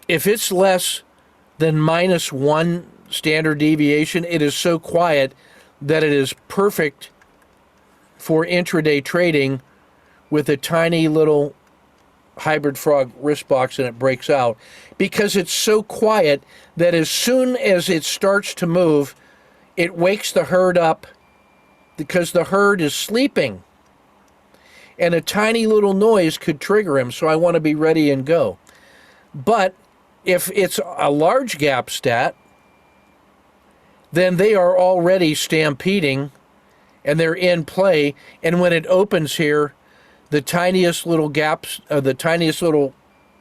if it's less than -1 standard deviation, it is so quiet that it is perfect for intraday trading with a tiny little hybrid frog wrist box, and it breaks out because it's so quiet that as soon as it starts to move, it wakes the herd up because the herd is sleeping. And a tiny little noise could trigger him, so I want to be ready and go. But if it's a large gap stat, then they are already stampeding and they're in play. And when it opens here, the tiniest little gaps, the tiniest little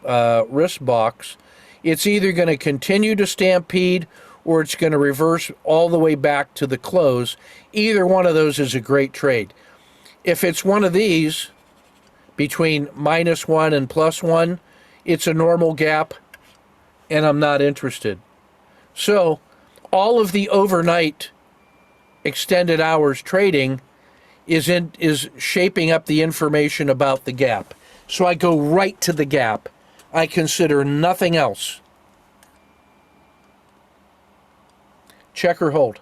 wrist box, it's either going to continue to stampede or it's going to reverse all the way back to the close. Either one of those is a great trade. If it's one of these, between -1 and +1, it's a normal gap, and I'm not interested. So all of the overnight extended hours trading is shaping up the information about the gap. So I go right to the gap. I consider nothing else. Check or hold.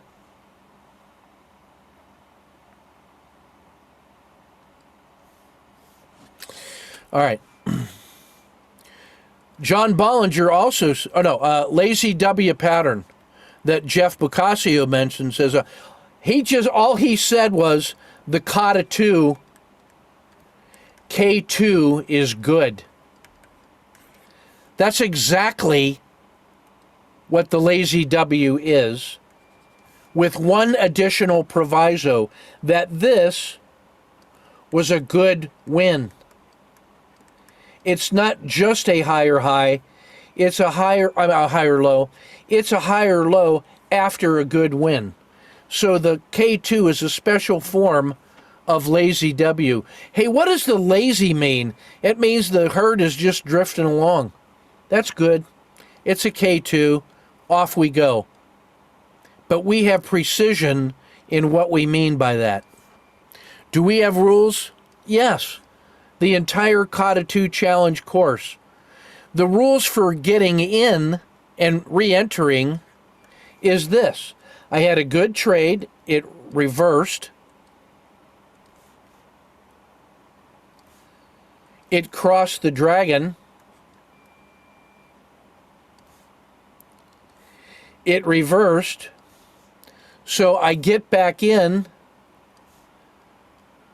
All right. John Bollinger also, lazy W pattern that Jeff Boccaccio mentioned says, all he said was the Kata 2, K2 is good. That's exactly what the lazy W is, with one additional proviso, that this was a good win. It's not just a higher high, it's a higher low. It's a higher low after a good win. So the K2 is a special form of lazy W. Hey, what does the lazy mean? It means the herd is just drifting along. That's good. It's a K2. Off we go. But we have precision in what we mean by that. Do we have rules? Yes. The entire Kata 2 challenge course. The rules for getting in and re-entering is this. I had a good trade. It reversed. It crossed the dragon. It reversed. So I get back in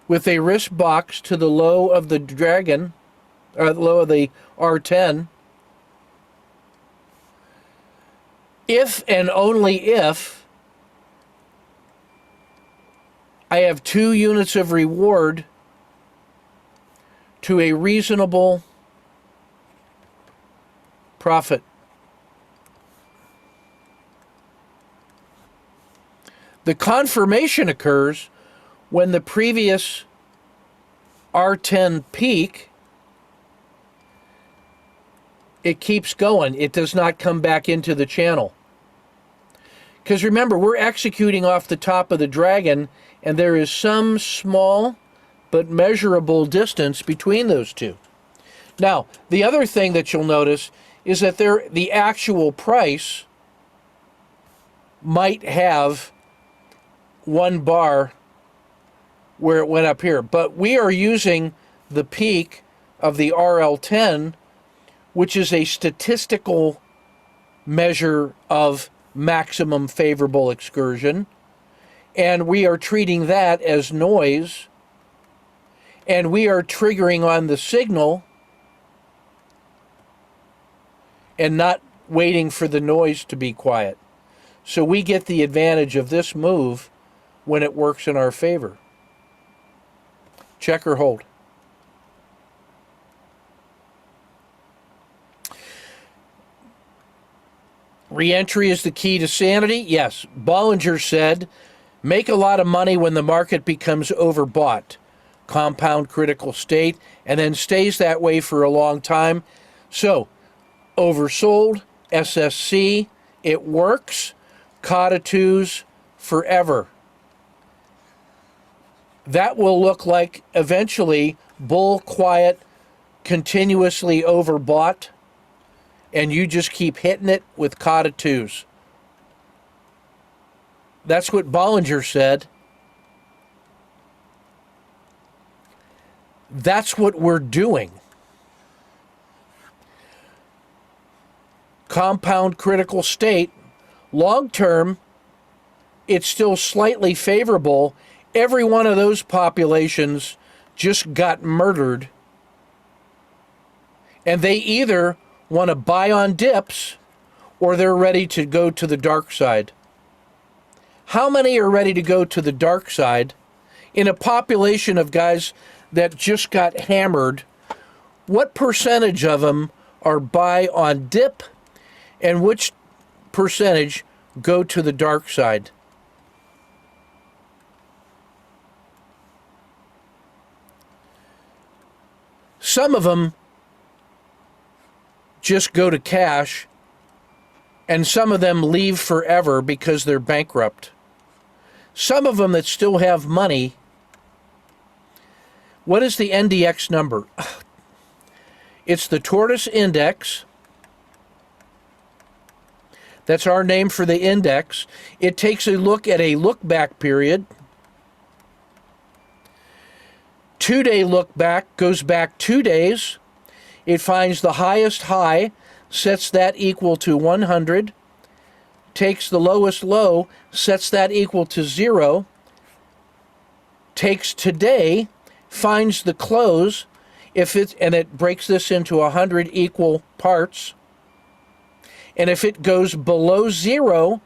with a wrist box to the low of the dragon, or the low of the R10. If and only if I have 2 units of reward to a reasonable profit. The confirmation occurs when the previous R10 peak, it keeps going. It does not come back into the channel. Because remember, we're executing off the top of the dragon, and there is some small but measurable distance between those two. Now, the other thing that you'll notice is that the actual price might have 1 bar where it went up here. But we are using the peak of the RL10, which is a statistical measure of maximum favorable excursion. And we are treating that as noise. And we are triggering on the signal and not waiting for the noise to be quiet. So we get the advantage of this move when it works in our favor. Check or hold. Re-entry is the key to sanity? Yes. Bollinger said, make a lot of money when the market becomes overbought, compound critical state, and then stays that way for a long time. So, oversold, SSC, it works, COTA 2s forever. That will look like eventually bull quiet, continuously overbought, and you just keep hitting it with COTA 2s. That's what Bollinger said. That's what we're doing. Compound critical state, long term, it's still slightly favorable. Every one of those populations just got murdered. And they either want to buy on dips or they're ready to go to the dark side. How many are ready to go to the dark side in a population of guys that just got hammered? What percentage of them are buy on dip and which percentage go to the dark side? Some of them just go to cash, and some of them leave forever because they're bankrupt. Some of them that still have money. What is the NDX number? It's the tortoise index. That's our name for the index. It takes a look at a look back period. 2-day look back goes back 2 days. It finds the highest high, sets that equal to 100, takes the lowest low, sets that equal to 0, takes today, finds the close, and it breaks this into 100 equal parts. And if it goes below 0,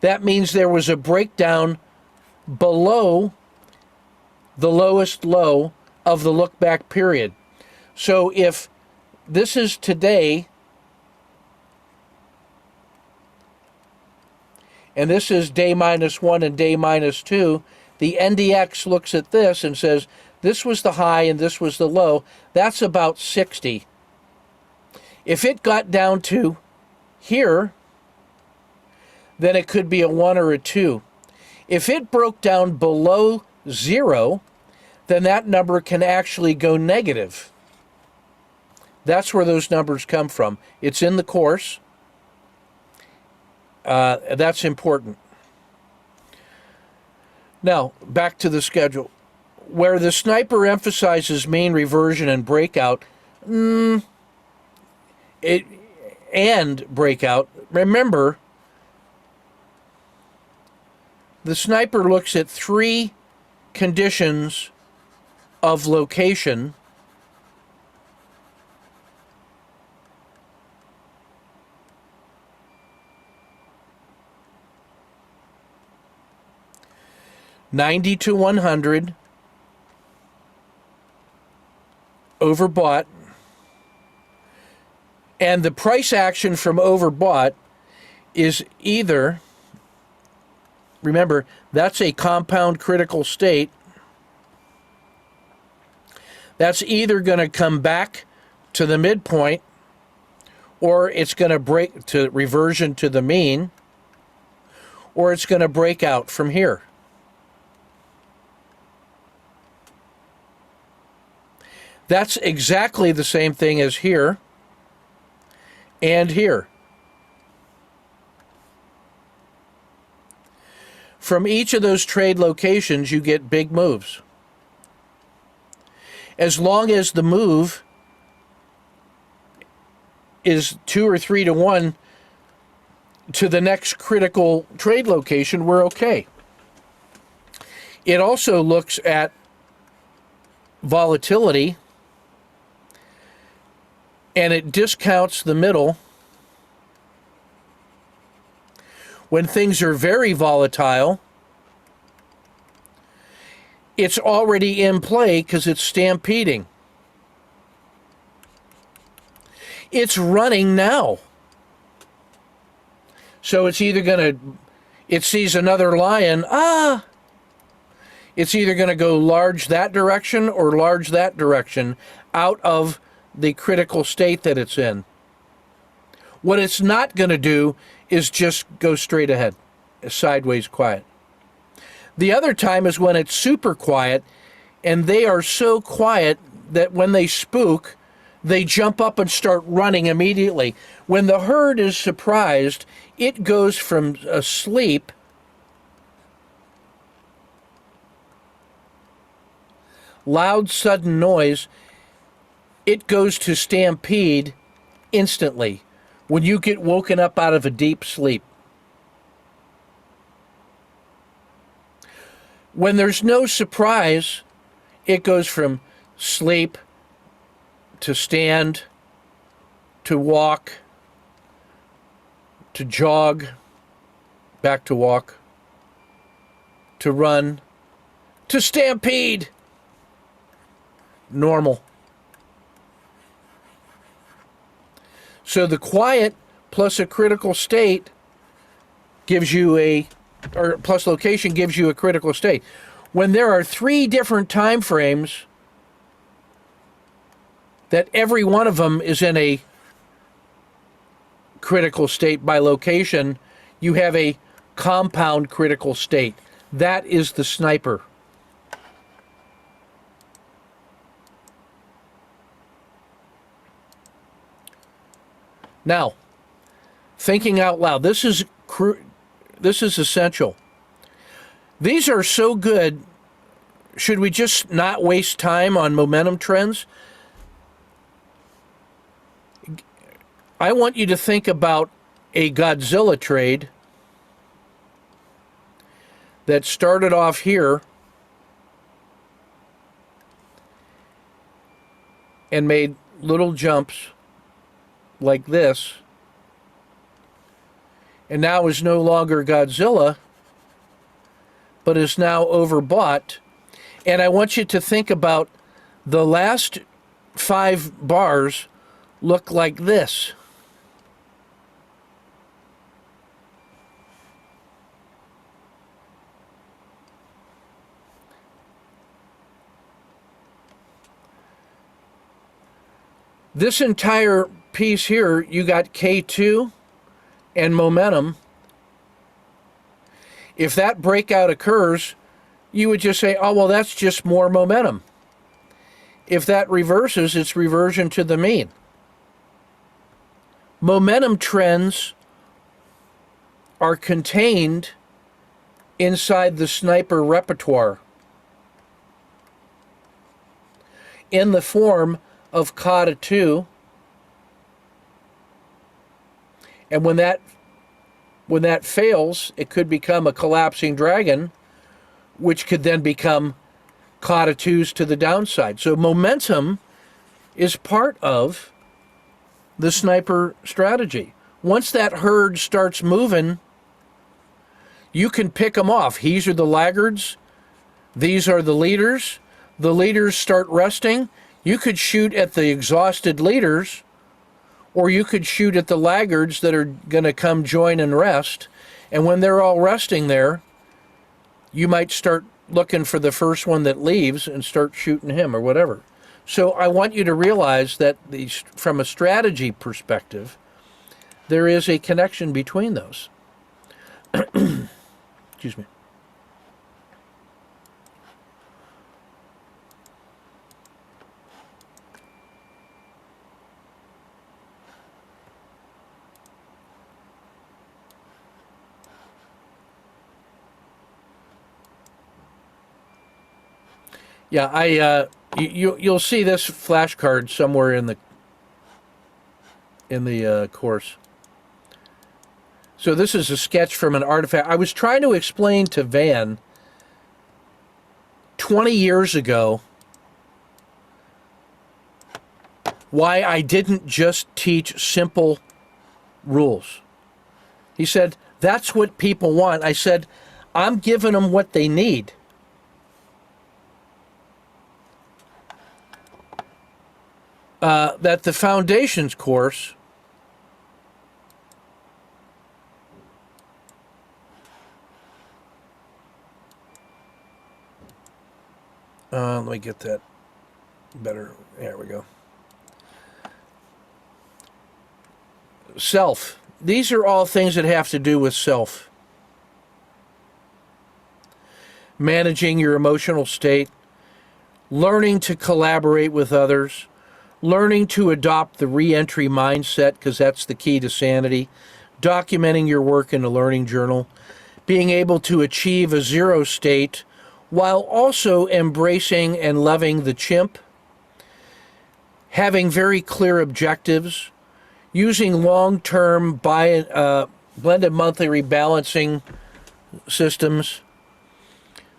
that means there was a breakdown below the lowest low of the look back period. So if this is today, and this is day -1 and day -2, the NDX looks at this and says, this was the high and this was the low. That's about 60. If it got down to here, then it could be a 1 or a 2. If it broke down below 0, then that number can actually go negative. That's where those numbers come from. It's in the course. That's important. Now, back to the schedule. Where the sniper emphasizes mean reversion and breakout, and breakout, remember, the sniper looks at 3 conditions of location. $90 to $100, overbought, and the price action from overbought is either, remember, that's a compound critical state, that's either going to come back to the midpoint or it's going to break to reversion to the mean, or it's going to break out from here. That's exactly the same thing as here and here. From each of those trade locations, you get big moves. As long as the move is 2 or 3 to 1 to the next critical trade location, we're okay. It also looks at volatility, and it discounts the middle When things are very volatile, it's already in play because it's stampeding. It's running now. So it's either going to, it sees another lion, it's either going to go large that direction or large that direction out of the critical state that it's in. What it's not going to do is just go straight ahead, sideways quiet. The other time is when it's super quiet, and they are so quiet that when they spook, they jump up and start running immediately. When the herd is surprised, it goes from asleep loud, sudden noise, it goes to stampede instantly when you get woken up out of a deep sleep. When there's no surprise, it goes from sleep to stand to walk to jog, back to walk, to run, to stampede. Normal. So the quiet plus a critical state gives you or plus location gives you a critical state. When there are 3 different time frames that every one of them is in a critical state by location, you have a compound critical state. That is the sniper. Now, thinking out loud, this is essential. These are so good. Should we just not waste time on momentum trends? I want you to think about a Godzilla trade that started off here and made little jumps like this, and now is no longer Godzilla, but is now overbought. And I want you to think about the last 5 bars look like this. This entire piece here, you got K2 and momentum. If that breakout occurs, you would just say, oh, well, that's just more momentum. If that reverses, it's reversion to the mean. Momentum trends are contained inside the sniper repertoire in the form of kata 2. And when that fails, it could become a collapsing dragon, which could then become kata 2s to the downside. So momentum is part of the sniper strategy. Once that herd starts moving, you can pick them off. These are the laggards. These are the leaders. The leaders start resting. You could shoot at the exhausted leaders, or you could shoot at the laggards that are going to come join and rest. And when they're all resting there, you might start looking for the first one that leaves and start shooting him or whatever. So I want you to realize that from a strategy perspective, there is a connection between those. Excuse me. Yeah, you'll see this flashcard somewhere in the course. So this is a sketch from an artifact. I was trying to explain to Van 20 years ago why I didn't just teach simple rules. He said, That's what people want. I said, I'm giving them what they need. That the foundations course let me get that better. There we go. Self. These are all things that have to do with self. Managing your emotional state, learning to collaborate with others, learning to adopt the re-entry mindset, because that's the key to sanity, documenting your work in a learning journal, being able to achieve a zero state while also embracing and loving the chimp, having very clear objectives, using long-term blended monthly rebalancing systems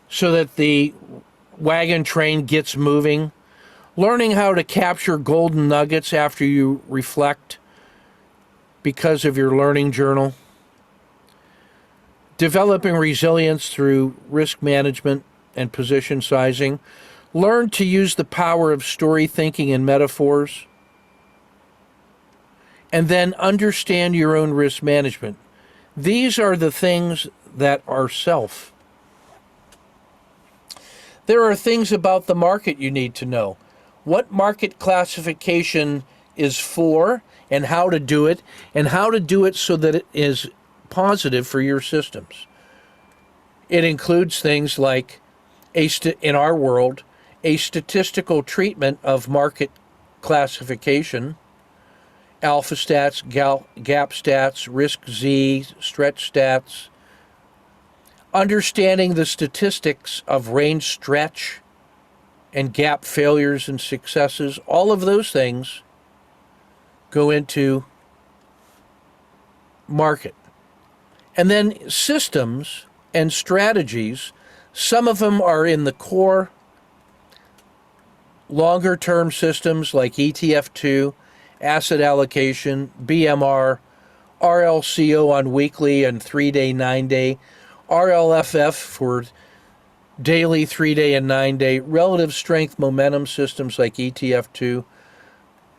so that the wagon train gets moving, learning how to capture golden nuggets after you reflect because of your learning journal, developing resilience through risk management and position sizing, learn to use the power of story thinking and metaphors, and then understand your own risk management. These are the things that are self. There are things about the market you need to know. What market classification is for, and how to do it so that it is positive for your systems. It includes things like, in our world, a statistical treatment of market classification, alpha stats, gap stats, risk Z, stretch stats, understanding the statistics of range stretch and gap failures and successes. All of those things go into market. And then systems and strategies, some of them are in the core longer term systems like ETF2, asset allocation, BMR, RLCO on weekly and 3-day, 9-day, RLFF for daily, 3-day, and 9-day, relative strength momentum systems like ETF2.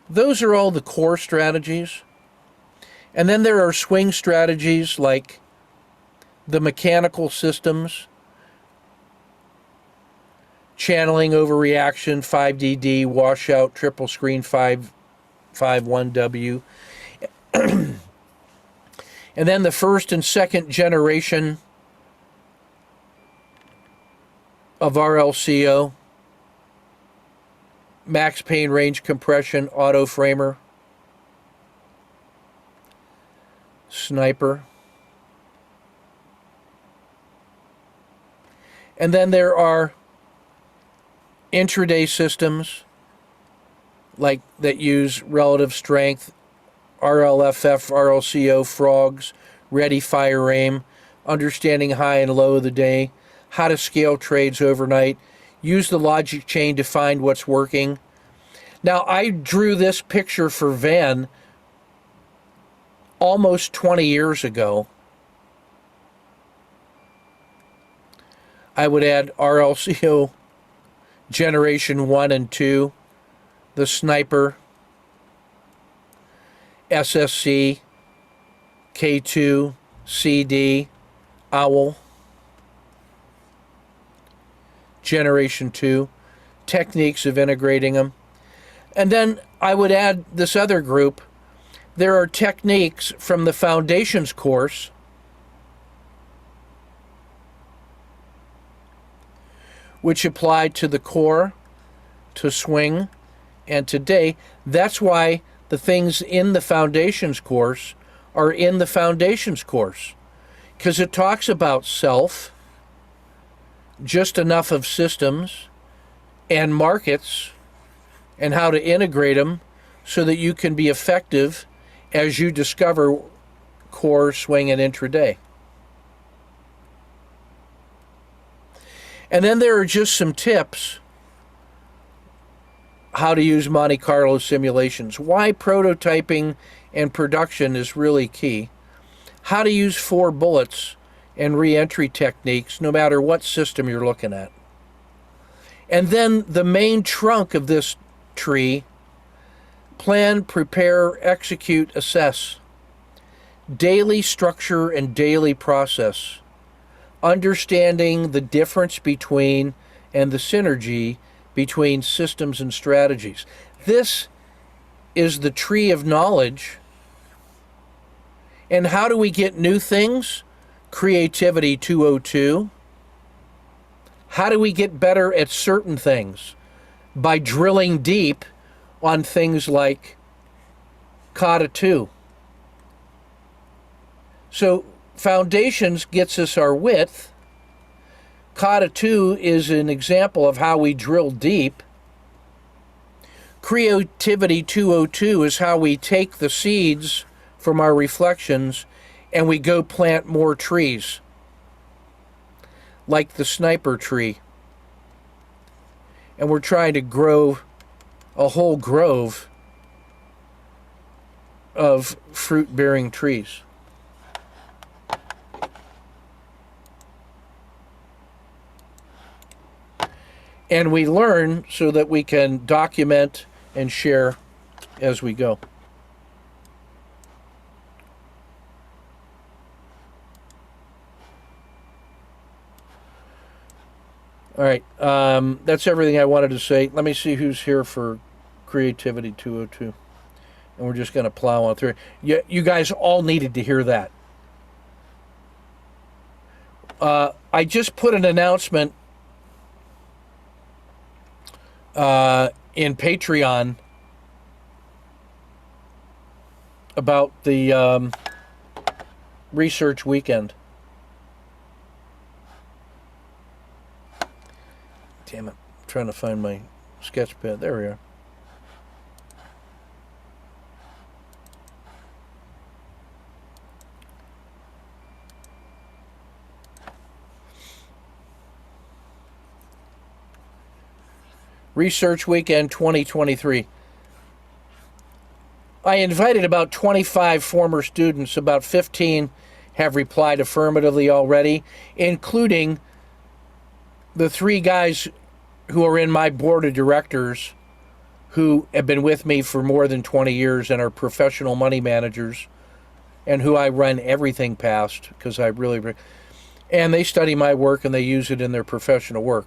Those are all the core strategies. And then there are swing strategies like the mechanical systems, channeling overreaction, 5DD, washout, triple screen, 551W. And then the first and second generation of RLCO, max pain range compression, auto framer, sniper. And then there are intraday systems like that use relative strength, RLFF, RLCO, frogs, ready, fire, aim, understanding high and low of the day, how to scale trades overnight, use the logic chain to find what's working. Now, I drew this picture for Van almost 20 years ago. I would add RLCO Generation 1 and 2, the Sniper, SSC, K2, CD, Owl, Generation 2, techniques of integrating them. And then I would add this other group. There are techniques from the Foundations course which apply to the core, to swing, and to day. That's why the things in the Foundations course are in the Foundations course, because it talks about self, just enough of systems and markets and how to integrate them so that you can be effective as you discover core, swing, and intraday. And then there are just some tips how to use Monte Carlo simulations, why prototyping and production is really key, how to use 4 bullets and re-entry techniques no matter what system you're looking at. And then the main trunk of this tree: plan, prepare, execute, assess. Daily structure and daily process. Understanding the difference between and the synergy between systems and strategies. This is the tree of knowledge. And how do we get new things? Creativity 202. How do we get better at certain things? By drilling deep on things like Kata 2. So foundations gets us our width. Kata 2 is an example of how we drill deep. Creativity 202 is how we take the seeds from our reflections and we go plant more trees, like the sniper tree. And we're trying to grow a whole grove of fruit-bearing trees. And we learn so that we can document and share as we go. All right, that's everything I wanted to say. Let me see who's here for Creativity 202. And we're just going to plow on through. You guys all needed to hear that. I just put an announcement in Patreon about the research weekend. Damn it, I'm trying to find my sketch pad. There we are. Research Weekend 2023. I invited about 25 former students. About 15 have replied affirmatively already, including the 3 guys who are in my board of directors who have been with me for more than 20 years and are professional money managers and who I run everything past because I really... And they study my work and they use it in their professional work.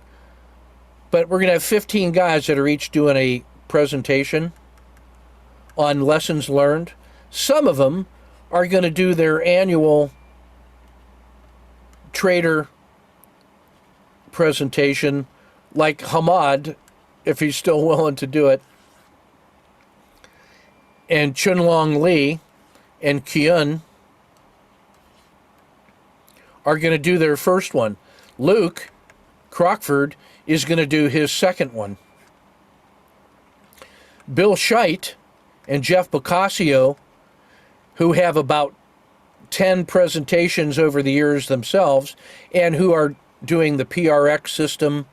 But we're going to have 15 guys that are each doing a presentation on lessons learned. Some of them are going to do their annual trader presentation, like Hamad, if he's still willing to do it, and Chunlong Lee and Kyun are going to do their first one. Luke Crockford is going to do his second one. Bill Scheit and Jeff Boccaccio, who have about 10 presentations over the years themselves and who are doing the PRX system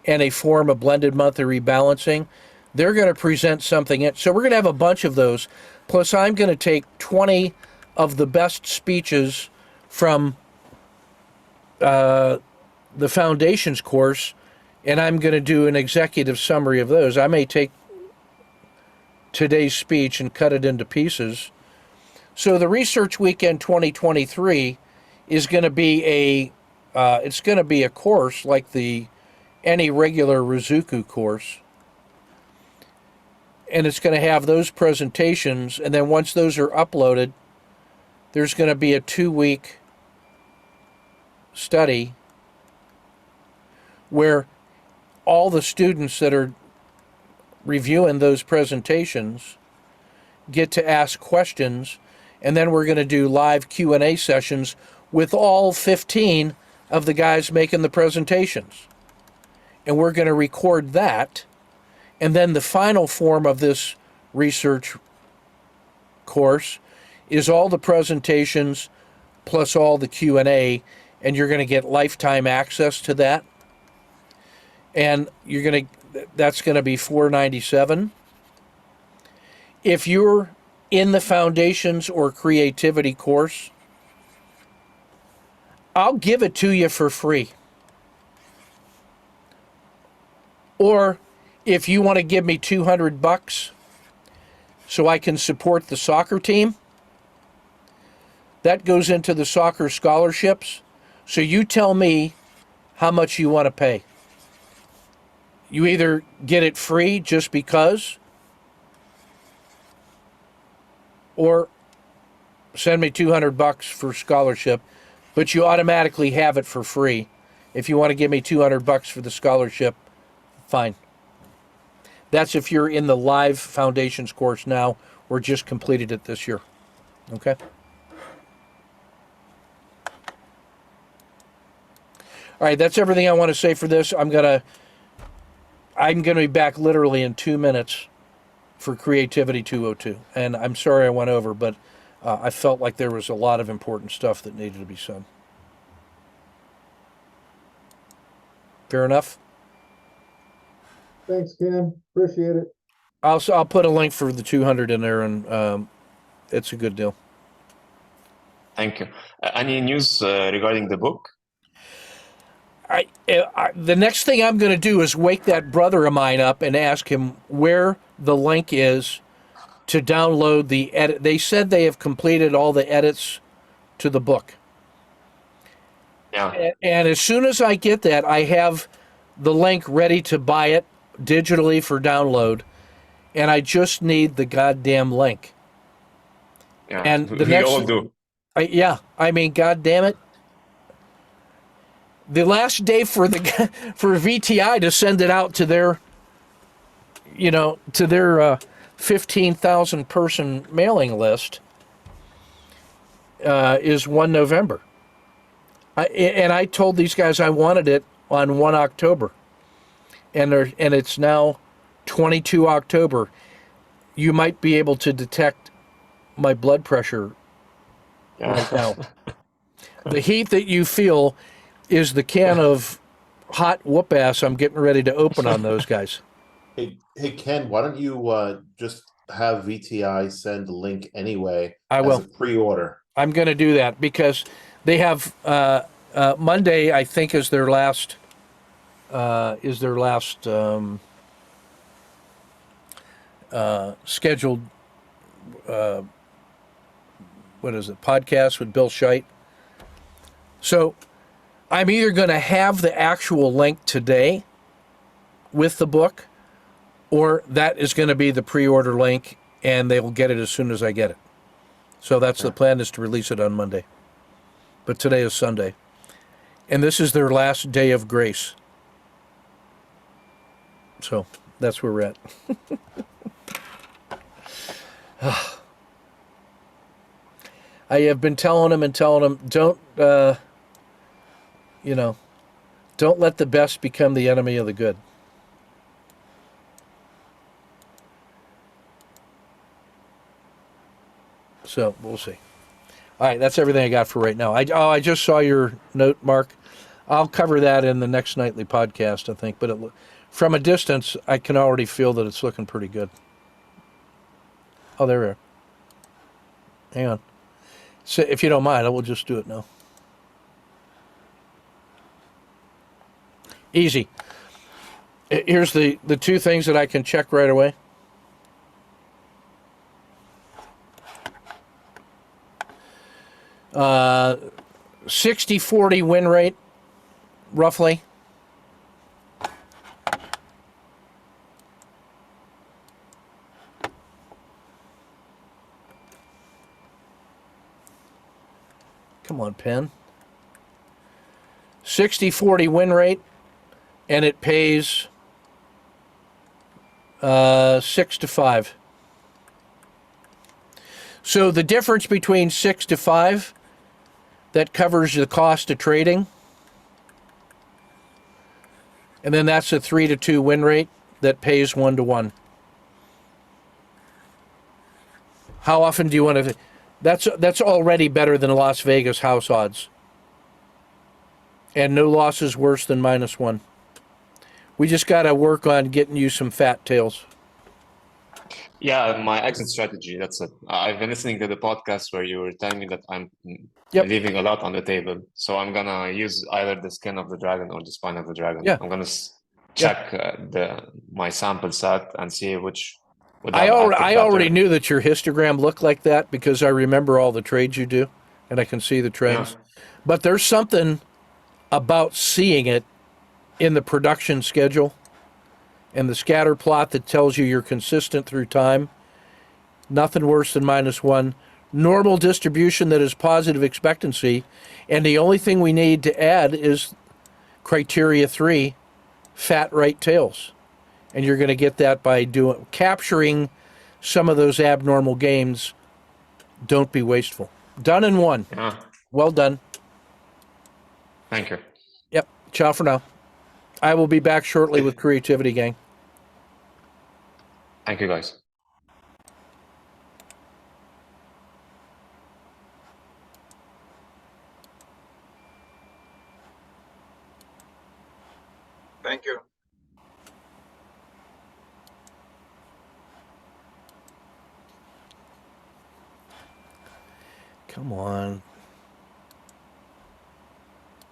and a form of blended monthly rebalancing, they're going to present something. So we're going to have a bunch of those. Plus, I'm going to take 20 of the best speeches from the Foundations course, and I'm going to do an executive summary of those. I may take today's speech and cut it into pieces. So the Research Weekend 2023 is going to be a course like any regular Rizuku course. And it's going to have those presentations, and then once those are uploaded, there's going to be a 2-week study where all the students that are reviewing those presentations get to ask questions, and then we're going to do live Q&A sessions with all 15 of the guys making the presentations. And we're going to record that, and then the final form of this research course is all the presentations plus all the Q&A, and you're going to get lifetime access to that. And that's going to be $497. If you're in the Foundations or Creativity course, I'll give it to you for free. Or if you want to give me $200 so I can support the soccer team, that goes into the soccer scholarships. So you tell me how much you want to pay. You either get it free just because, or send me $200 for scholarship, but you automatically have it for free. If you want to give me $200 for the scholarship, fine. That's if you're in the live foundations course now or just completed it this year. Okay? All right, that's everything I want to say for this. I'm gonna be back literally in 2 minutes for Creativity 202. And I'm sorry I went over, but I felt like there was a lot of important stuff that needed to be said. Fair enough? Thanks, Ken. Appreciate it. I'll put a link for the 200 in there, and it's a good deal. Thank you. Any news regarding the book? The next thing I'm going to do is wake that brother of mine up and ask him where the link is to download the edit. They said they have completed all the edits to the book. Yeah. And as soon as I get that, I have the link ready to buy it digitally for download. And I just need the goddamn link. Yeah. And the we next, all do. I mean, God damn it. The last day for VTI to send it out to their, to their 15,000 person mailing list is 1 November. And I told these guys I wanted it on 1 October. And it's now 22 October. You might be able to detect my blood pressure right now. The heat that you feel is the can of hot whoop ass I'm getting ready to open on those guys. Hey, Ken, why don't you just have VTI send the link anyway I as will. a pre-order? I'm going to do that because they have Monday, I think, is their last scheduled podcast with Bill Scheidt. So I'm either going to have the actual link today with the book, or that is going to be the pre-order link, and they will get it as soon as I get it. So that's the plan, is to release it on Monday. But today is Sunday. And this is their last day of grace. So that's where we're at. I have been telling them, don't let the best become the enemy of the good. So we'll see. All right, that's everything I got for right now. I just saw your note, Mark. I'll cover that in the next nightly podcast, I think. But from a distance, I can already feel that it's looking pretty good. Oh, there we are. Hang on. So if you don't mind, I will just do it now. Easy. Here's the two things that I can check right away. Uh, 60-40 win rate, roughly. Come on, pen. 60-40 win rate, and it pays 6 to 5. So the difference between 6 to 5, that covers the cost of trading. And then that's a 3 to 2 win rate that pays 1 to 1. How often do you want to? That's already better than Las Vegas house odds. And no loss is worse than -1. We just got to work on getting you some fat tails. Yeah, my exit strategy. That's it. I've been listening to the podcast where you were telling me that I'm Yep. leaving a lot on the table. So I'm gonna use either the skin of the dragon or the spine of the dragon. Yeah. I'm gonna Yeah. check my sample set and see which would I have already, acted I already better. knew that your histogram looked like that because I remember all the trades you do and I can see the Yeah. trends. But there's something about seeing it in the production schedule and the scatter plot that tells you you're consistent through time. Nothing worse than -1. Normal distribution that is positive expectancy. And the only thing we need to add is criteria 3, fat right tails. And you're going to get that by capturing some of those abnormal games. Don't be wasteful. Done in one. Yeah. Well done. Thank you. Yep. Ciao for now. I will be back shortly with Creativity Gang. Thank you, guys. Thank you. Come on.